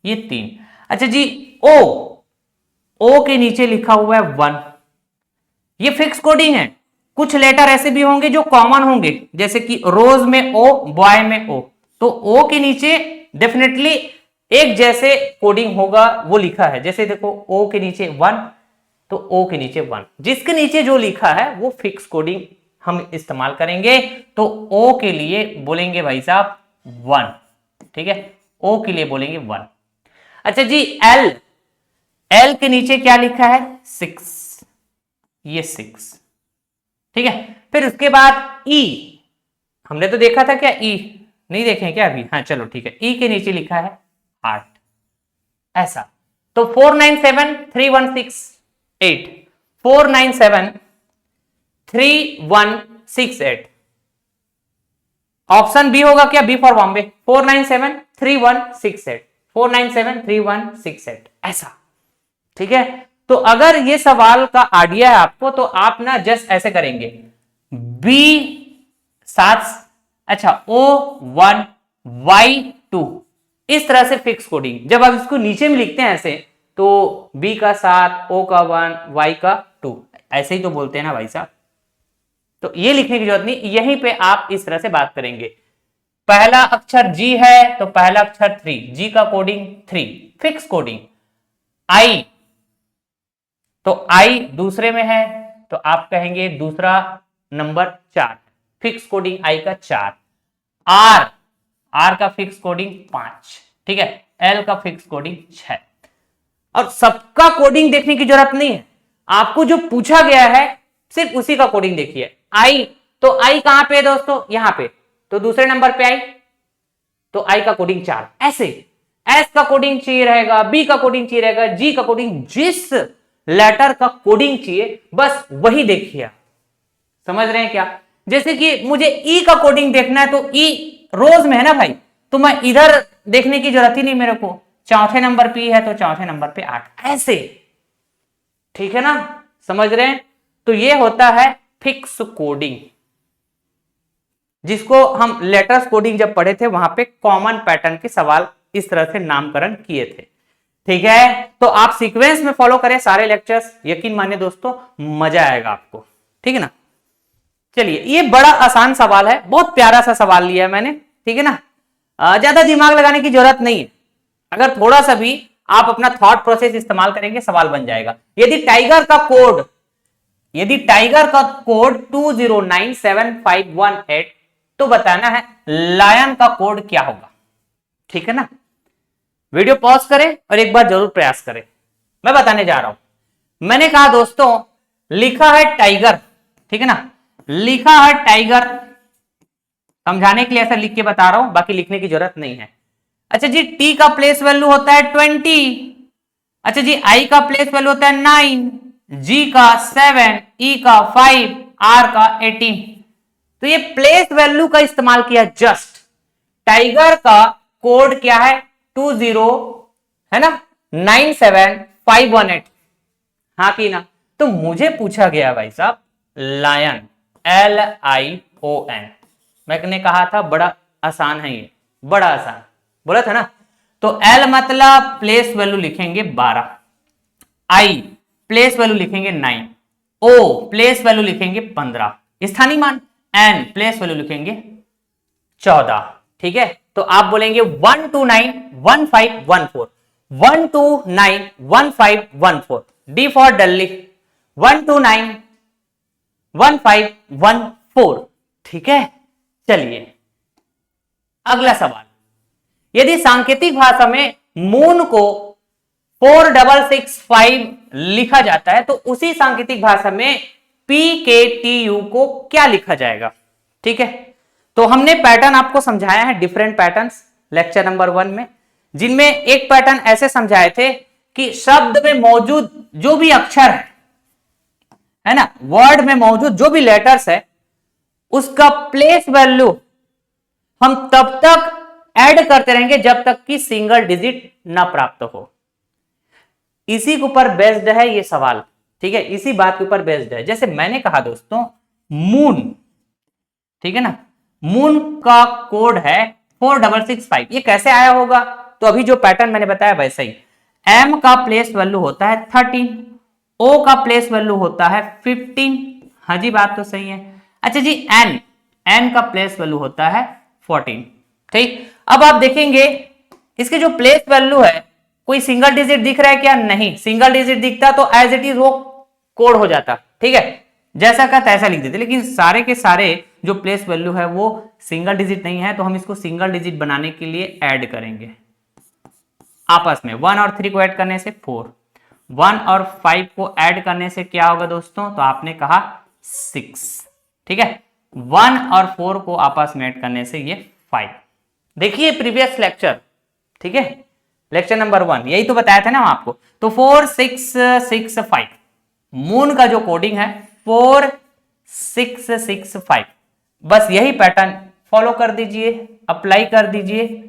S1: ये 3। अच्छा जी ओ, ओ के नीचे लिखा हुआ है 1, ये फिक्स कोडिंग है। कुछ लेटर ऐसे भी होंगे जो कॉमन होंगे, जैसे कि रोज में ओ, बॉय में ओ, तो ओ के नीचे डेफिनेटली एक जैसे कोडिंग होगा, वो लिखा है। जैसे देखो ओ के नीचे 1, तो ओ के नीचे 1, जिसके नीचे जो लिखा है वो फिक्स कोडिंग हम इस्तेमाल करेंगे। तो ओ के लिए बोलेंगे भाई साहब 1, ठीक है, ओ के लिए बोलेंगे 1। अच्छा जी एल, एल के नीचे क्या लिखा है 6, ये 6, ठीक है। फिर उसके बाद ई, हमने तो देखा था क्या ई, नहीं देखें क्या अभी, हाँ चलो ठीक है, ई के नीचे लिखा है 8, ऐसा। तो 4973168, 4973168, ऑप्शन बी होगा क्या, बी फॉर बॉम्बे, 4973168, 4973168, ऐसा, ठीक है। तो अगर ये सवाल का आइडिया है आपको, तो आप ना जस्ट ऐसे करेंगे, बी 7, अच्छा O1 Y2, इस तरह से फिक्स कोडिंग। जब आप इसको नीचे में लिखते हैं ऐसे, तो बी का 7, O का 1, Y का 2, ऐसे ही तो बोलते हैं ना भाई साहब। तो ये लिखने की जरूरत नहीं, यहीं पे आप इस तरह से बात करेंगे। पहला अक्षर जी है तो पहला अक्षर 3, जी का कोडिंग 3, फिक्स कोडिंग। आई, तो आई दूसरे में है, तो आप कहेंगे दूसरा नंबर 4, फिक्स कोडिंग आई का 4। आर, आर का फिक्स कोडिंग 5, ठीक है। एल का फिक्स कोडिंग 6। और सबका कोडिंग देखने की जरूरत नहीं है, आपको जो पूछा गया है सिर्फ उसी का कोडिंग देखिए। आई, तो आई कहां पे है दोस्तों, यहां पे, तो दूसरे नंबर पे आई, तो आई का कोडिंग 4, ऐसे। एस का कोडिंग चाहिए रहेगा, बी का कोडिंग चाहिए रहेगा, जी का कोडिंग, जिस लेटर का कोडिंग चाहिए बस वही देखिए। समझ रहे हैं क्या? जैसे कि मुझे ई का कोडिंग देखना है, तो ई रोज में है ना भाई, तो मैं इधर देखने की जरूरत ही नहीं मेरे को, चौथे नंबर पे है तो चौथे नंबर पे 8, ऐसे, ठीक है ना, समझ रहे हैं। तो ये होता है फिक्स कोडिंग, जिसको हम लेटर्स कोडिंग जब पढ़े थे वहां पे कॉमन पैटर्न के सवाल इस तरह से नामकरण किए थे, ठीक है। तो आप सीक्वेंस में फॉलो करें सारे लेक्चर्स, यकीन मानिए दोस्तों मजा आएगा आपको, ठीक है ना। चलिए, ये बड़ा आसान सवाल है, बहुत प्यारा सा सवाल लिया है मैंने, ठीक है ना। ज्यादा दिमाग लगाने की जरूरत नहीं है, अगर थोड़ा सा भी आप अपना थॉट प्रोसेस इस्तेमाल करेंगे सवाल बन जाएगा। यदि टाइगर का कोड, यदि टाइगर का कोड 2097518, तो बताना है लायन का कोड क्या होगा, ठीक है ना। वीडियो पॉज करें और एक बार जरूर प्रयास करें, मैं बताने जा रहा हूं। मैंने कहा दोस्तों लिखा है टाइगर, ठीक है ना, लिखा है टाइगर, समझाने के लिए ऐसा लिख के बता रहा हूं, बाकी लिखने की जरूरत नहीं है। अच्छा जी, टी का प्लेस वैल्यू होता है 20, अच्छा जी आई का प्लेस वैल्यू होता है 9, जी का 7, ई का 5, आर का 18। तो ये प्लेस वैल्यू का इस्तेमाल किया जस्ट। टाइगर का कोड क्या है 20 है ना 97518, हाँ की ना। तो मुझे पूछा गया भाई साहब लायन, LION, मैंने कहा था बड़ा आसान है ये, बड़ा आसान बोला था ना। तो एल मतलब प्लेस वैल्यू लिखेंगे 12, आई प्लेस वैल्यू लिखेंगे 9, ओ प्लेस वैल्यू लिखेंगे 15 स्थानीय मान, एन प्लेस वैल्यू लिखेंगे 14, ठीक है। तो आप बोलेंगे 1291514, 1291514, डी फॉर दिल्ली, 1291514, ठीक है। चलिए अगला सवाल, यदि सांकेतिक भाषा में मून को 4665 लिखा जाता है, तो उसी सांकेतिक भाषा में PKTU को क्या लिखा जाएगा, ठीक है। तो हमने पैटर्न आपको समझाया है, डिफरेंट पैटर्न्स लेक्चर नंबर 1 में, जिनमें एक पैटर्न ऐसे समझाए थे कि शब्द में मौजूद जो भी अक्षर है ना, वर्ड में मौजूद जो भी लेटर्स है, उसका प्लेस वैल्यू हम तब तक ऐड करते रहेंगे जब तक कि सिंगल डिजिट ना प्राप्त हो। इसी के ऊपर बेस्ड है ये सवाल, ठीक है, इसी बात के ऊपर बेस्ड है। जैसे मैंने कहा दोस्तों मून, ठीक है ना, मून का कोड है 4665, ये कैसे आया होगा? तो अभी जो पैटर्न मैंने बताया वैसा ही, एम का प्लेस वैल्यू होता है 13, ओ का प्लेस वैल्यू होता है 15, हाँ जी बात तो सही है। अच्छा जी एन, एन का प्लेस वैल्यू होता है 14, ठीक। अब आप देखेंगे इसके जो प्लेस वैल्यू है, कोई सिंगल डिजिट दिख रहा है क्या? नहीं, सिंगल डिजिट दिखता तो एज इट इज वो कोड हो जाता, ठीक है, जैसा का तैसा लिख देते। लेकिन सारे के सारे जो प्लेस वैल्यू है वो सिंगल डिजिट नहीं है, तो हम इसको सिंगल डिजिट बनाने के लिए ऐड करेंगे आपस में। 1 और 3 को ऐड करने से 4, 1 और 5 को ऐड करने से क्या होगा दोस्तों? तो आपने कहा 6, ठीक है, 1 और 4 को आपस में ऐड करने से ये 5। देखिए प्रीवियस लेक्चर, ठीक है, लेक्चर नंबर 1, यही तो बताया था ना आपको। तो 4 6 6 5, मून का जो कोडिंग है 4 6 6 5, बस यही पैटर्न फॉलो कर दीजिए, अप्लाई कर दीजिए।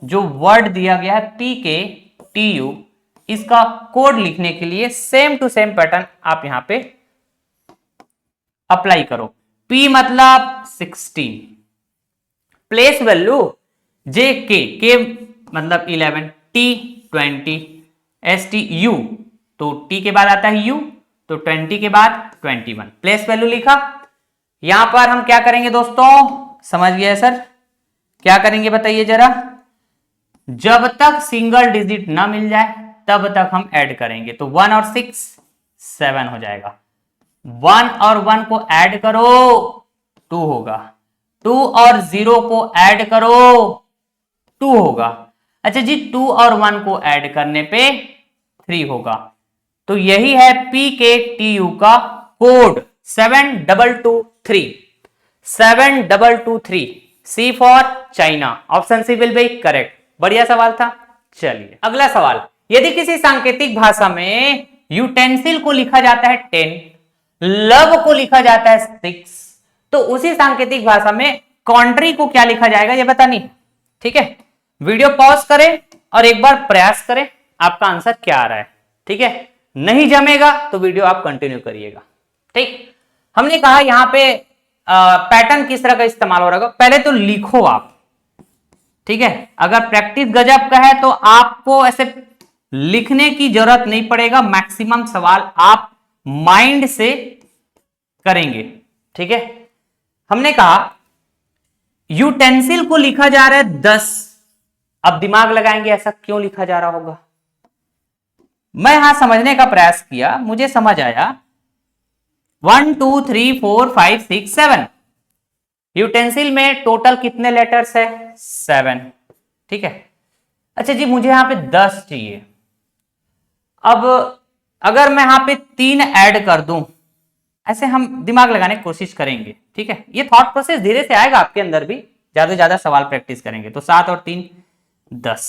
S1: जो वर्ड दिया गया है PKTU, इसका कोड लिखने के लिए सेम टू सेम पैटर्न आप यहां पे अप्लाई करो। P मतलब 16, प्लेस वैल्यू के मतलब 11, T 20, STU, तो T के बाद आता है U, तो 20 के बाद 21, प्लेस वैल्यू लिखा। यहां पर हम क्या करेंगे दोस्तों? समझ गए सर, क्या करेंगे बताइए जरा? जब तक सिंगल डिजिट ना मिल जाए तब तक हम ऐड करेंगे। तो 1 और 6 7 हो जाएगा, 1 और 1 को ऐड करो 2 होगा, 2 और 0 को ऐड करो 2 होगा। अच्छा जी 2 और 1 को ऐड करने पे 3 होगा। तो यही है PKTU का code 7223, 7223, C for China, option C will be correct. बढ़िया सवाल था। चलिए अगला सवाल, यदि किसी सांकेतिक भाषा में यूटेंसिल को लिखा जाता है 10, लव को लिखा जाता है 6, तो उसी सांकेतिक भाषा में कंट्री को क्या लिखा जाएगा ये बता नहीं, ठीक है। वीडियो पॉज करें और एक बार प्रयास करें आपका आंसर क्या आ रहा है, ठीक है। नहीं जमेगा तो वीडियो आप कंटिन्यू करिएगा, ठीक। हमने कहा यहां पे पैटर्न किस तरह का इस्तेमाल हो रहा है, पहले तो लिखो आप, ठीक है। अगर प्रैक्टिस गजब का है तो आपको ऐसे लिखने की जरूरत नहीं पड़ेगा, मैक्सिमम सवाल आप माइंड से करेंगे, ठीक है। हमने कहा यूटेंसिल को लिखा जा रहा है 10, अब दिमाग लगाएंगे ऐसा क्यों लिखा जा रहा होगा। मैं यहां समझने का प्रयास किया, मुझे समझ आया 1 2 3 4 5 6 7, यूटेंसिल में टोटल कितने लेटर्स है? 7, ठीक है। अच्छा जी मुझे यहां पे 10 चाहिए। अब अगर मैं यहां पे 3 ऐड कर दूं, ऐसे हम दिमाग लगाने की कोशिश करेंगे, ठीक है। ये थॉट प्रोसेस धीरे से आएगा आपके अंदर भी, ज्यादा से ज्यादा सवाल प्रैक्टिस करेंगे। तो 7 और 3 10,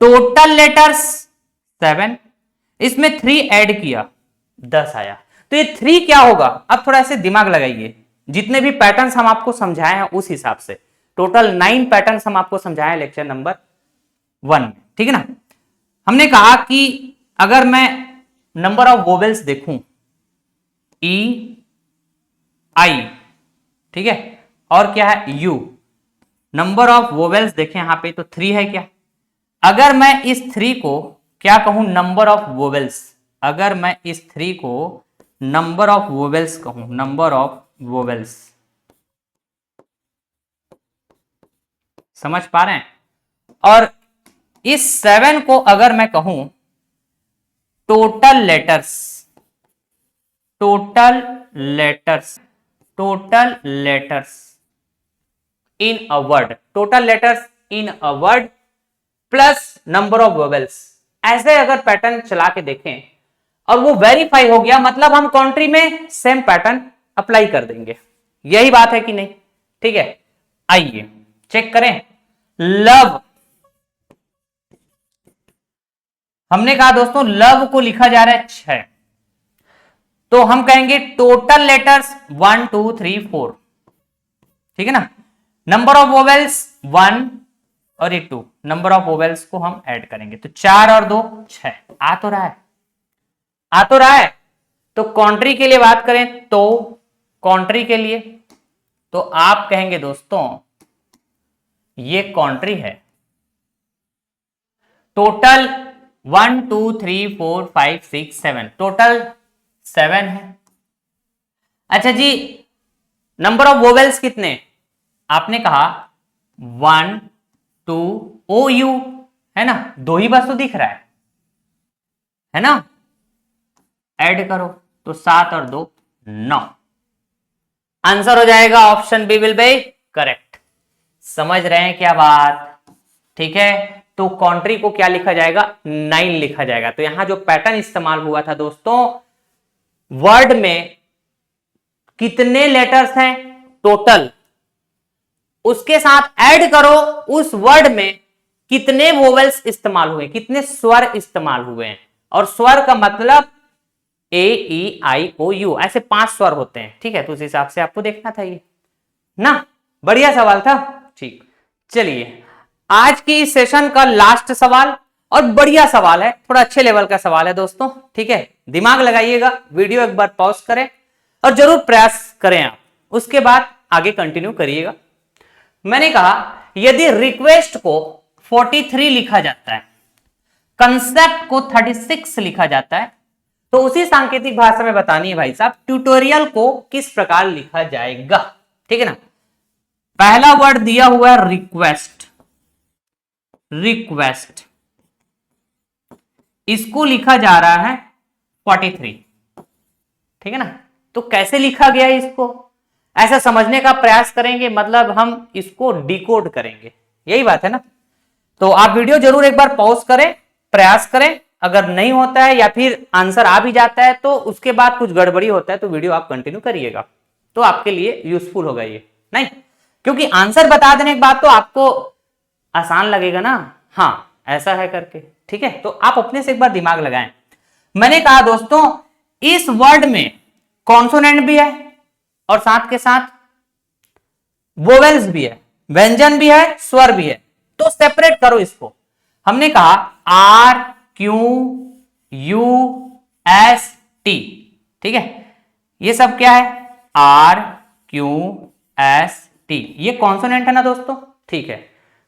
S1: टोटल लेटर्स 7, इसमें 3 ऐड किया 10 आया। तो ये 3 क्या होगा? अब थोड़ा ऐसे दिमाग लगाइए, जितने भी पैटर्न्स हम आपको समझाए हैं उस हिसाब से टोटल 9 पैटर्न्स हम आपको समझाए लेक्चर नंबर 1 में, ठीक है ना। हमने कहा कि अगर मैं नंबर ऑफ वोवेल्स देखूं E I, ठीक है, और क्या है U, नंबर ऑफ वोवेल्स देखें यहां पे तो 3 है क्या। अगर मैं इस 3 को क्या कहूं? Number of vowels. अगर मैं इस 3 को नंबर ऑफ वोवेल्स कहूं, नंबर ऑफ वोवेल्स, समझ पा रहे हैं। और इस 7 को अगर मैं कहूं total letters, total letters, total letters in a word, total letters in a word plus number of vowels, ऐसे अगर पैटर्न चला के देखें और वो वेरीफाई हो गया, मतलब हम कंट्री में सेम पैटर्न अप्लाई कर देंगे। यही बात है कि नहीं? ठीक है, आइए चेक करें। लव, हमने कहा दोस्तों लव को लिखा जा रहा है 6, तो हम कहेंगे टोटल लेटर्स 1 2 3 4, ठीक है ना। नंबर ऑफ वोवेल्स 1 और ये 2, नंबर ऑफ वोवेल्स को हम ऐड करेंगे तो 4 और 2 6। आ तो रहा है, आ तो रहा है। तो कॉन्ट्री के लिए बात करें तो कॉन्ट्री के लिए तो आप कहेंगे दोस्तों ये कॉन्ट्री है। टोटल 1 2 3 4 5 6 7, टोटल 7 है। अच्छा जी, नंबर ऑफ वोवेल्स कितने? आपने कहा 1 2 ओ यू, है ना, 2 ही बस तो दिख रहा है ना। ऐड करो तो 7 और 2 9। आंसर हो जाएगा option B will be correct. समझ रहे हैं क्या बात? ठीक है, तो कॉन्ट्री को क्या लिखा जाएगा? 9 लिखा जाएगा। तो यहां जो पैटर्न इस्तेमाल हुआ था दोस्तों, वर्ड में कितने लेटर्स हैं टोटल, उसके साथ ऐड करो उस वर्ड में कितने वोवेल्स इस्तेमाल हुए, कितने स्वर इस्तेमाल हुए हैं। और स्वर का मतलब ए ई आई ओ यू, ऐसे 5 स्वर होते हैं। ठीक है, तो उस हिसाब से आपको देखना था ये ना। बढ़िया सवाल था। ठीक, चलिए आज की इस सेशन का लास्ट सवाल, और बढ़िया सवाल है, थोड़ा अच्छे लेवल का सवाल है दोस्तों। ठीक है, दिमाग लगाइएगा, वीडियो एक बार पॉज करें और जरूर प्रयास करें आप, उसके बाद आगे कंटिन्यू करिएगा। मैंने कहा यदि रिक्वेस्ट को 43 लिखा जाता है, कंसेप्ट को 36 लिखा जाता है, तो उसी सांकेतिक भाषा में बतानी है भाई साहब ट्यूटोरियल को किस प्रकार लिखा जाएगा। ठीक है ना। पहला वर्ड दिया हुआ है रिक्वेस्ट, रिक्वेस्ट, इसको लिखा जा रहा है 43। ठीक है ना। तो कैसे लिखा गया इसको, ऐसा समझने का प्रयास करेंगे, मतलब हम इसको डिकोड करेंगे, यही बात है ना। तो आप वीडियो जरूर एक बार पॉज करें, प्रयास करें। अगर नहीं होता है या फिर आंसर आ भी जाता है तो उसके बाद कुछ गड़बड़ी होता है तो वीडियो आप कंटिन्यू करिएगा, तो आपके लिए यूजफुल होगा ये। नहीं, क्योंकि आंसर बता देने के बाद तो आपको आसान लगेगा ना, हाँ ऐसा है करके। ठीक है, तो आप अपने से एक बार दिमाग लगाएं। मैंने कहा दोस्तों इस वर्ड में कॉन्सोनेंट भी है और साथ के साथ वोवेल्स भी है, व्यंजन भी है, स्वर भी है। तो सेपरेट करो इसको। हमने कहा R Q U S T. ठीक है, ये सब क्या है? आर क्यू एस टी, ये कॉन्सोनेंट है ना दोस्तों। ठीक है,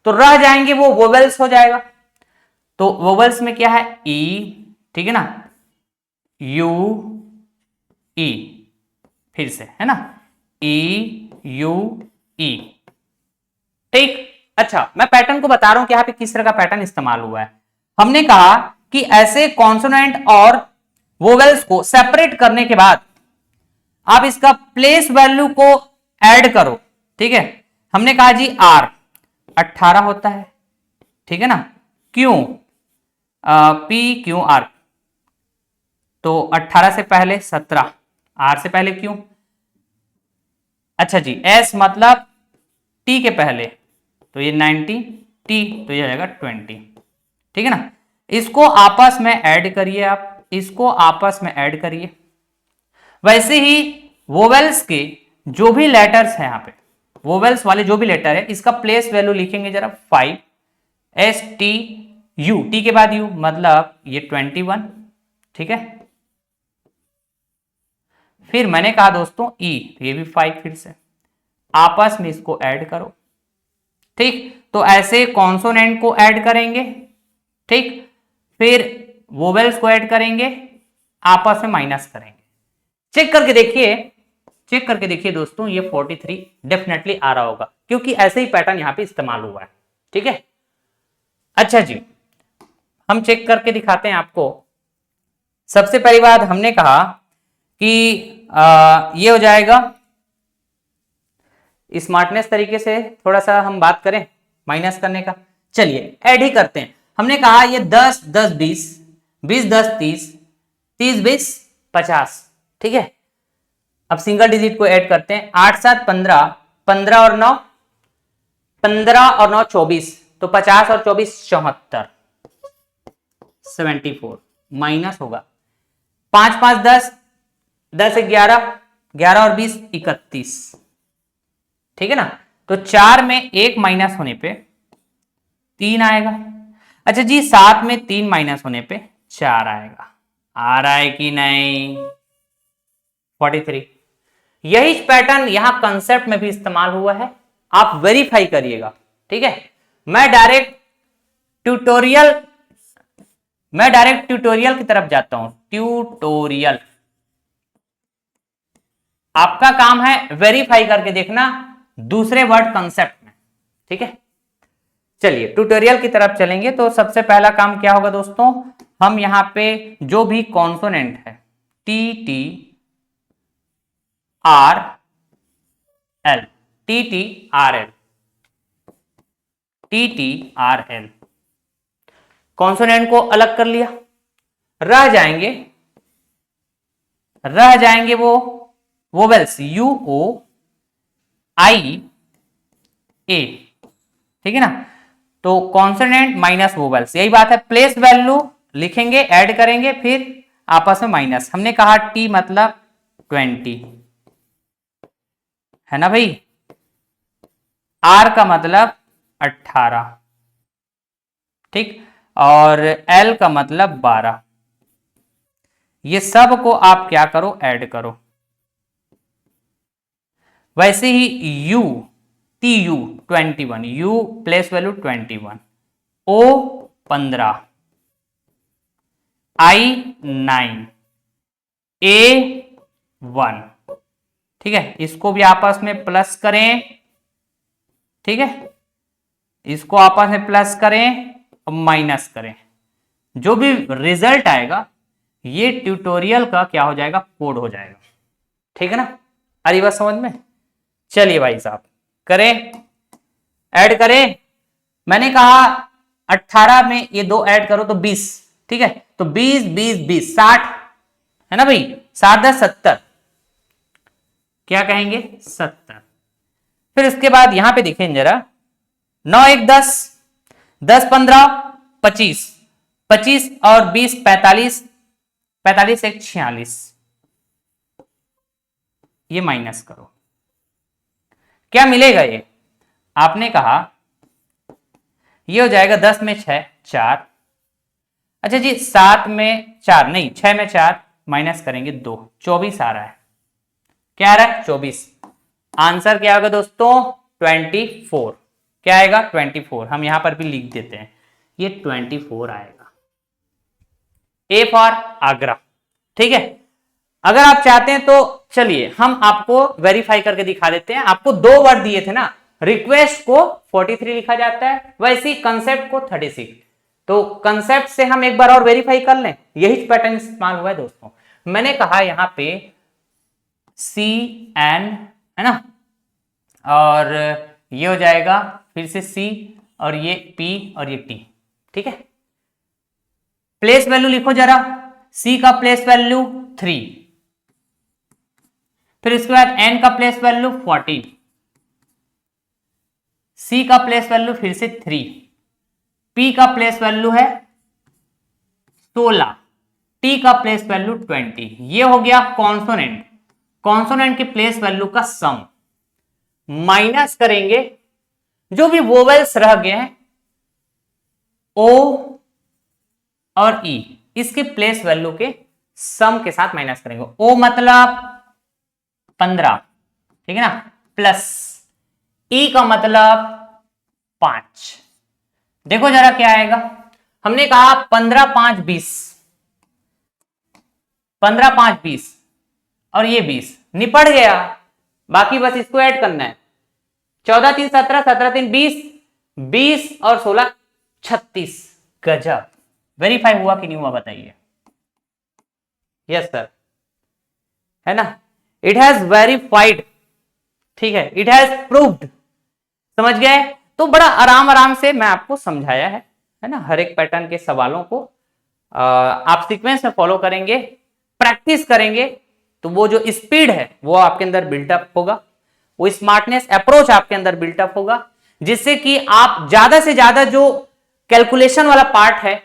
S1: तो रह जाएंगे वो वोवेल्स हो जाएगा। तो वोवेल्स में क्या है? ई, ठीक है ना, यू ई, फिर से है ना, ई यू ई। ठीक, अच्छा मैं पैटर्न को बता रहा हूं कि यहां पे किस तरह का पैटर्न इस्तेमाल हुआ है। हमने कहा कि ऐसे कॉन्सोनेंट और वोवेल्स को सेपरेट करने के बाद आप इसका प्लेस वैल्यू को ऐड करो। ठीक है, हमने कहा जी आर 18 होता है, ठीक है ना, क्यों पी क्यू आर, तो 18 से पहले 17, आर से पहले क्यों। अच्छा जी, एस मतलब टी के पहले, तो ये 90, टी तो ये जाएगा 20। ठीक है ना, इसको आपस में ऐड करिए, आप इसको आपस में ऐड करिए। वैसे ही वोवेल्स के जो भी लेटर्स हैं, यहां पे वोवेल्स वाले जो भी लेटर है, इसका प्लेस वैल्यू लिखेंगे जरा 5, एस टी यू, टी के बाद यू मतलब ये 21। ठीक है, फिर मैंने कहा दोस्तों ई, ये भी 5, फिर से आपस में इसको ऐड करो। ठीक, तो ऐसे कॉन्सोनेंट को ऐड करेंगे, ठीक, फिर वोवेल्स को ऐड करेंगे, आपस में माइनस करेंगे। चेक करके देखिए, चेक करके देखिए दोस्तों, ये 43 डेफिनेटली आ रहा होगा क्योंकि ऐसे ही पैटर्न यहां पे इस्तेमाल हुआ है। ठीक है, अच्छा जी, हम चेक करके दिखाते हैं आपको। सबसे पहली बात हमने कहा कि ये हो जाएगा स्मार्टनेस तरीके से, थोड़ा सा हम बात करें माइनस करने का। चलिए ऐड ही करते हैं। हमने कहा ये 10 10 20, 20 10 30, 30 20 50। ठीक है, अब सिंगल डिजिट को ऐड करते हैं। 8 7 15, 15 और 9, 15 और 9 24, तो 50 और 24 74, 74 माइनस होगा। 5 5 10, 10 11, 11 और 20 31, ठीक है ना। तो 4 में 1 माइनस होने पे 3 आएगा। अच्छा जी 7 में 3 माइनस होने पे 4 आएगा। आ रहा है कि नहीं? 43। यही पैटर्न यहां कंसेप्ट में भी इस्तेमाल हुआ है, आप वेरीफाई करिएगा। ठीक है, मैं डायरेक्ट ट्यूटोरियल की तरफ जाता हूं। ट्यूटोरियल, आपका काम है वेरीफाई करके देखना दूसरे वर्ड कंसेप्ट में। ठीक है, चलिए ट्यूटोरियल की तरफ चलेंगे। तो सबसे पहला काम क्या होगा दोस्तों, हम यहां पे जो भी कॉन्सोनेंट है T T R L, T T R L, T T R L, consonant को अलग कर लिया। रह जाएंगे वो वोवेल्स यू ओ आई ए। ठीक है ना, तो कॉन्सोनेंट माइनस वोवेल्स, यही बात है। प्लेस वैल्यू लिखेंगे, ऐड करेंगे, फिर आपस में माइनस। हमने कहा टी मतलब 20 है ना भाई, आर का मतलब 18, ठीक, और एल का मतलब 12। ये सब को आप क्या करो, ऐड करो। वैसे ही U, T U 21, U place value 21, O 15, I 9, A 1। ठीक है, इसको भी आपस में प्लस करें। ठीक है, इसको आपस में प्लस करें और माइनस करें, जो भी रिजल्ट आएगा ये ट्यूटोरियल का क्या हो जाएगा, कोड हो जाएगा। ठीक है ना, आ रही बात समझ में? चलिए भाई साहब करें, ऐड करें। मैंने कहा 18 में ये 2 ऐड करो तो 20। ठीक है, तो 20 20 20 60 है ना भाई, 7 10 70, क्या कहेंगे 70। फिर इसके बाद यहां पे देखें जरा, 9 1 10, 10 15 25, 25 और 20 45, 45 1 46, ये माइनस करो, क्या मिलेगा ये? आपने कहा ये हो जाएगा 10 में 6 4। अच्छा जी 7 में 4 नहीं, 6 में 4 माइनस करेंगे 2, 24 आ रहा है। क्या आ रहा है? 24। आंसर क्या होगा दोस्तों? 24। क्या आएगा? 24। हम यहां पर भी लिख देते हैं, ये 24 आएगा। A for Agra. ठीक है, अगर आप चाहते हैं तो चलिए हम आपको वेरीफाई करके दिखा देते हैं। आपको 2 वर्ड दिए थे ना, रिक्वेस्ट को 43 लिखा जाता है, वैसे ही कंसेप्ट को 36। तो कंसेप्ट से हम एक बार और वेरीफाई कर लें, यही पैटर्न इस्तेमाल हुआ है दोस्तों। मैंने कहा यहां पे सी एन है ना, और ये हो जाएगा फिर से सी, और ये पी, और ये टी। ठीक है, प्लेस वैल्यू लिखो जरा। सी का प्लेस वैल्यू 3, फिर इसके बाद एन का प्लेस वैल्यू 14, सी का प्लेस वैल्यू फिर से 3, पी का प्लेस वैल्यू है 16, टी का प्लेस वैल्यू 20। ये हो गया कॉन्सोनेंट। कॉन्सोनेंट के प्लेस वैल्यू का सम, माइनस करेंगे जो भी वोवेल्स रह गए हैं ओ और ई, इसके प्लेस वैल्यू के सम के साथ माइनस करेंगे। ओ मतलब 15, ठीक है ना, प्लस ई का मतलब 5। देखो जरा क्या आएगा। हमने कहा 15 5 20, 15 5 20 और ये 20 निपट गया। बाकी बस इसको ऐड करना है। 14 3 17, 17 3 20, 20 और 16 36। गजब। वेरीफाई हुआ कि नहीं हुआ बताइए? यस सर, है ना, इट हैज वेरीफाइड। ठीक है, इट हैज प्रूव्ड। समझ गए? तो बड़ा आराम से मैं आपको समझाया है ना। हर एक पैटर्न के सवालों को आप सीक्वेंस में फॉलो करेंगे, प्रैक्टिस करेंगे, तो वो जो स्पीड है वो आपके अंदर बिल्टअप होगा, वो स्मार्टनेस अप्रोच आपके अंदर बिल्टअप होगा, जिससे कि आप ज्यादा से ज्यादा जो कैलकुलेशन वाला पार्ट है,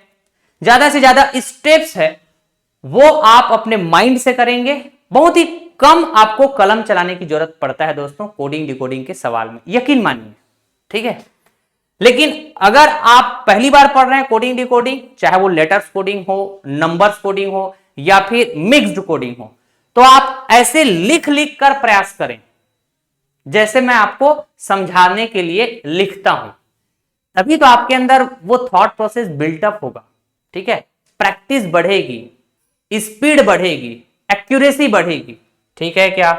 S1: ज्यादा से ज्यादा स्टेप्स है, वो आप अपने माइंड से करेंगे। बहुत ही कम आपको कलम चलाने की जरूरत पड़ता है दोस्तों कोडिंग डिकोडिंग के सवाल में, यकीन मानिए, ठीक है। लेकिन अगर आप पहली बार पढ़ रहे हैं कोडिंग डिकोडिंग, चाहे वो लेटर्स कोडिंग हो, नंबर्स कोडिंग हो या फिर मिक्स्ड कोडिंग हो, तो आप ऐसे लिख लिख कर प्रयास करें जैसे मैं आपको समझाने के लिए लिखता हूं, तभी तो आपके अंदर वो थॉट प्रोसेस बिल्टअप होगा, ठीक है। प्रैक्टिस बढ़ेगी, स्पीड बढ़ेगी, एक्यूरेसी बढ़ेगी, ठीक है क्या?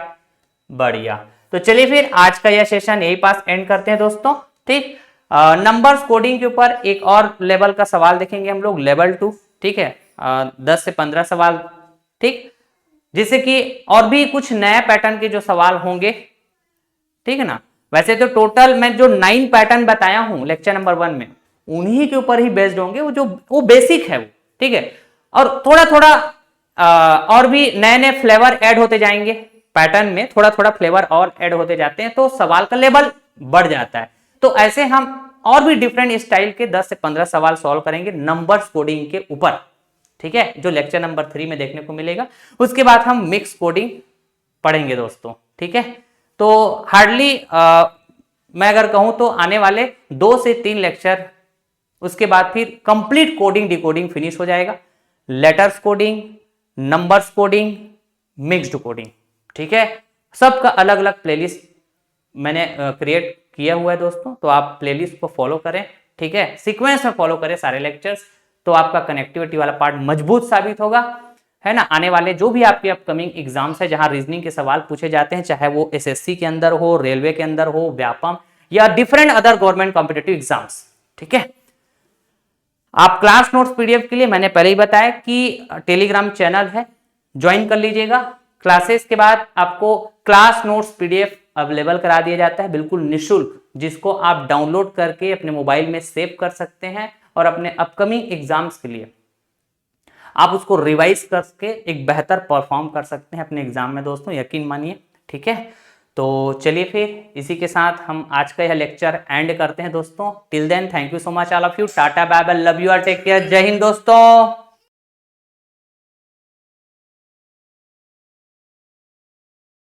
S1: बढ़िया। तो चलिए फिर आज का यह सेशन यही पास एंड करते हैं दोस्तों, ठीक। नंबर्स कोडिंग के ऊपर एक और लेवल का सवाल देखेंगे हम लोग, लेवल 2, ठीक है। 10 से 15 सवाल, ठीक, जिससे कि और भी कुछ नए पैटर्न के जो सवाल होंगे, ठीक है ना। वैसे तो टोटल मैं जो 9 पैटर्न बताया हूं लेक्चर नंबर 1 में, उन्हीं के ऊपर ही बेस्ड होंगे, वो बेसिक है वो, ठीक है। और थोड़ा थोड़ा और भी नए नए फ्लेवर ऐड होते जाएंगे पैटर्न में, थोड़ा थोड़ा फ्लेवर और ऐड होते जाते हैं तो सवाल का लेवल बढ़ जाता है। तो ऐसे हम और भी डिफरेंट स्टाइल के 10 से 15 सवाल सॉल्व करेंगे नंबर्स कोडिंग के ऊपर, ठीक है, जो लेक्चर नंबर 3 में देखने को मिलेगा। उसके बाद हम मिक्स कोडिंग पढ़ेंगे दोस्तों, ठीक है। तो हार्डली मैं अगर कहूं तो आने वाले 2 से 3 लेक्चर, उसके बाद फिर कंप्लीट कोडिंग डिकोडिंग फिनिश हो जाएगा। Letters coding, numbers coding, mixed coding, ठीक है। सबका अलग अलग प्लेलिस्ट मैंने क्रिएट किया हुआ है दोस्तों, तो आप प्लेलिस्ट को फॉलो करें, ठीक है, सीक्वेंस में फॉलो करें सारे लेक्चर्स, तो आपका कनेक्टिविटी वाला पार्ट मजबूत साबित होगा, है ना। आने वाले जो भी आपके अपकमिंग एग्जाम्स है जहां रीजनिंग के सवाल पूछे जाते हैं, चाहे वो एसएससी के अंदर हो, रेलवे के अंदर हो, व्यापम या different other government competitive exams, ठीक है। आप क्लास नोट्स पीडीएफ के लिए मैंने पहले ही बताया कि टेलीग्राम चैनल है, ज्वाइन कर लीजिएगा। क्लासेस के बाद आपको क्लास नोट्स पीडीएफ अवेलेबल करा दिया जाता है बिल्कुल निःशुल्क, जिसको आप डाउनलोड करके अपने मोबाइल में सेव कर सकते हैं और अपने अपकमिंग एग्जाम्स के लिए आप उसको रिवाइज करके एक बेहतर परफॉर्म कर सकते हैं अपने एग्जाम में दोस्तों, यकीन मानिए, ठीक है। तो चलिए फिर इसी के साथ हम आज का यह लेक्चर एंड करते हैं दोस्तों। Till then thank you so much all of you, tata bye bye, love you और टेक केयर, जय हिंद दोस्तों।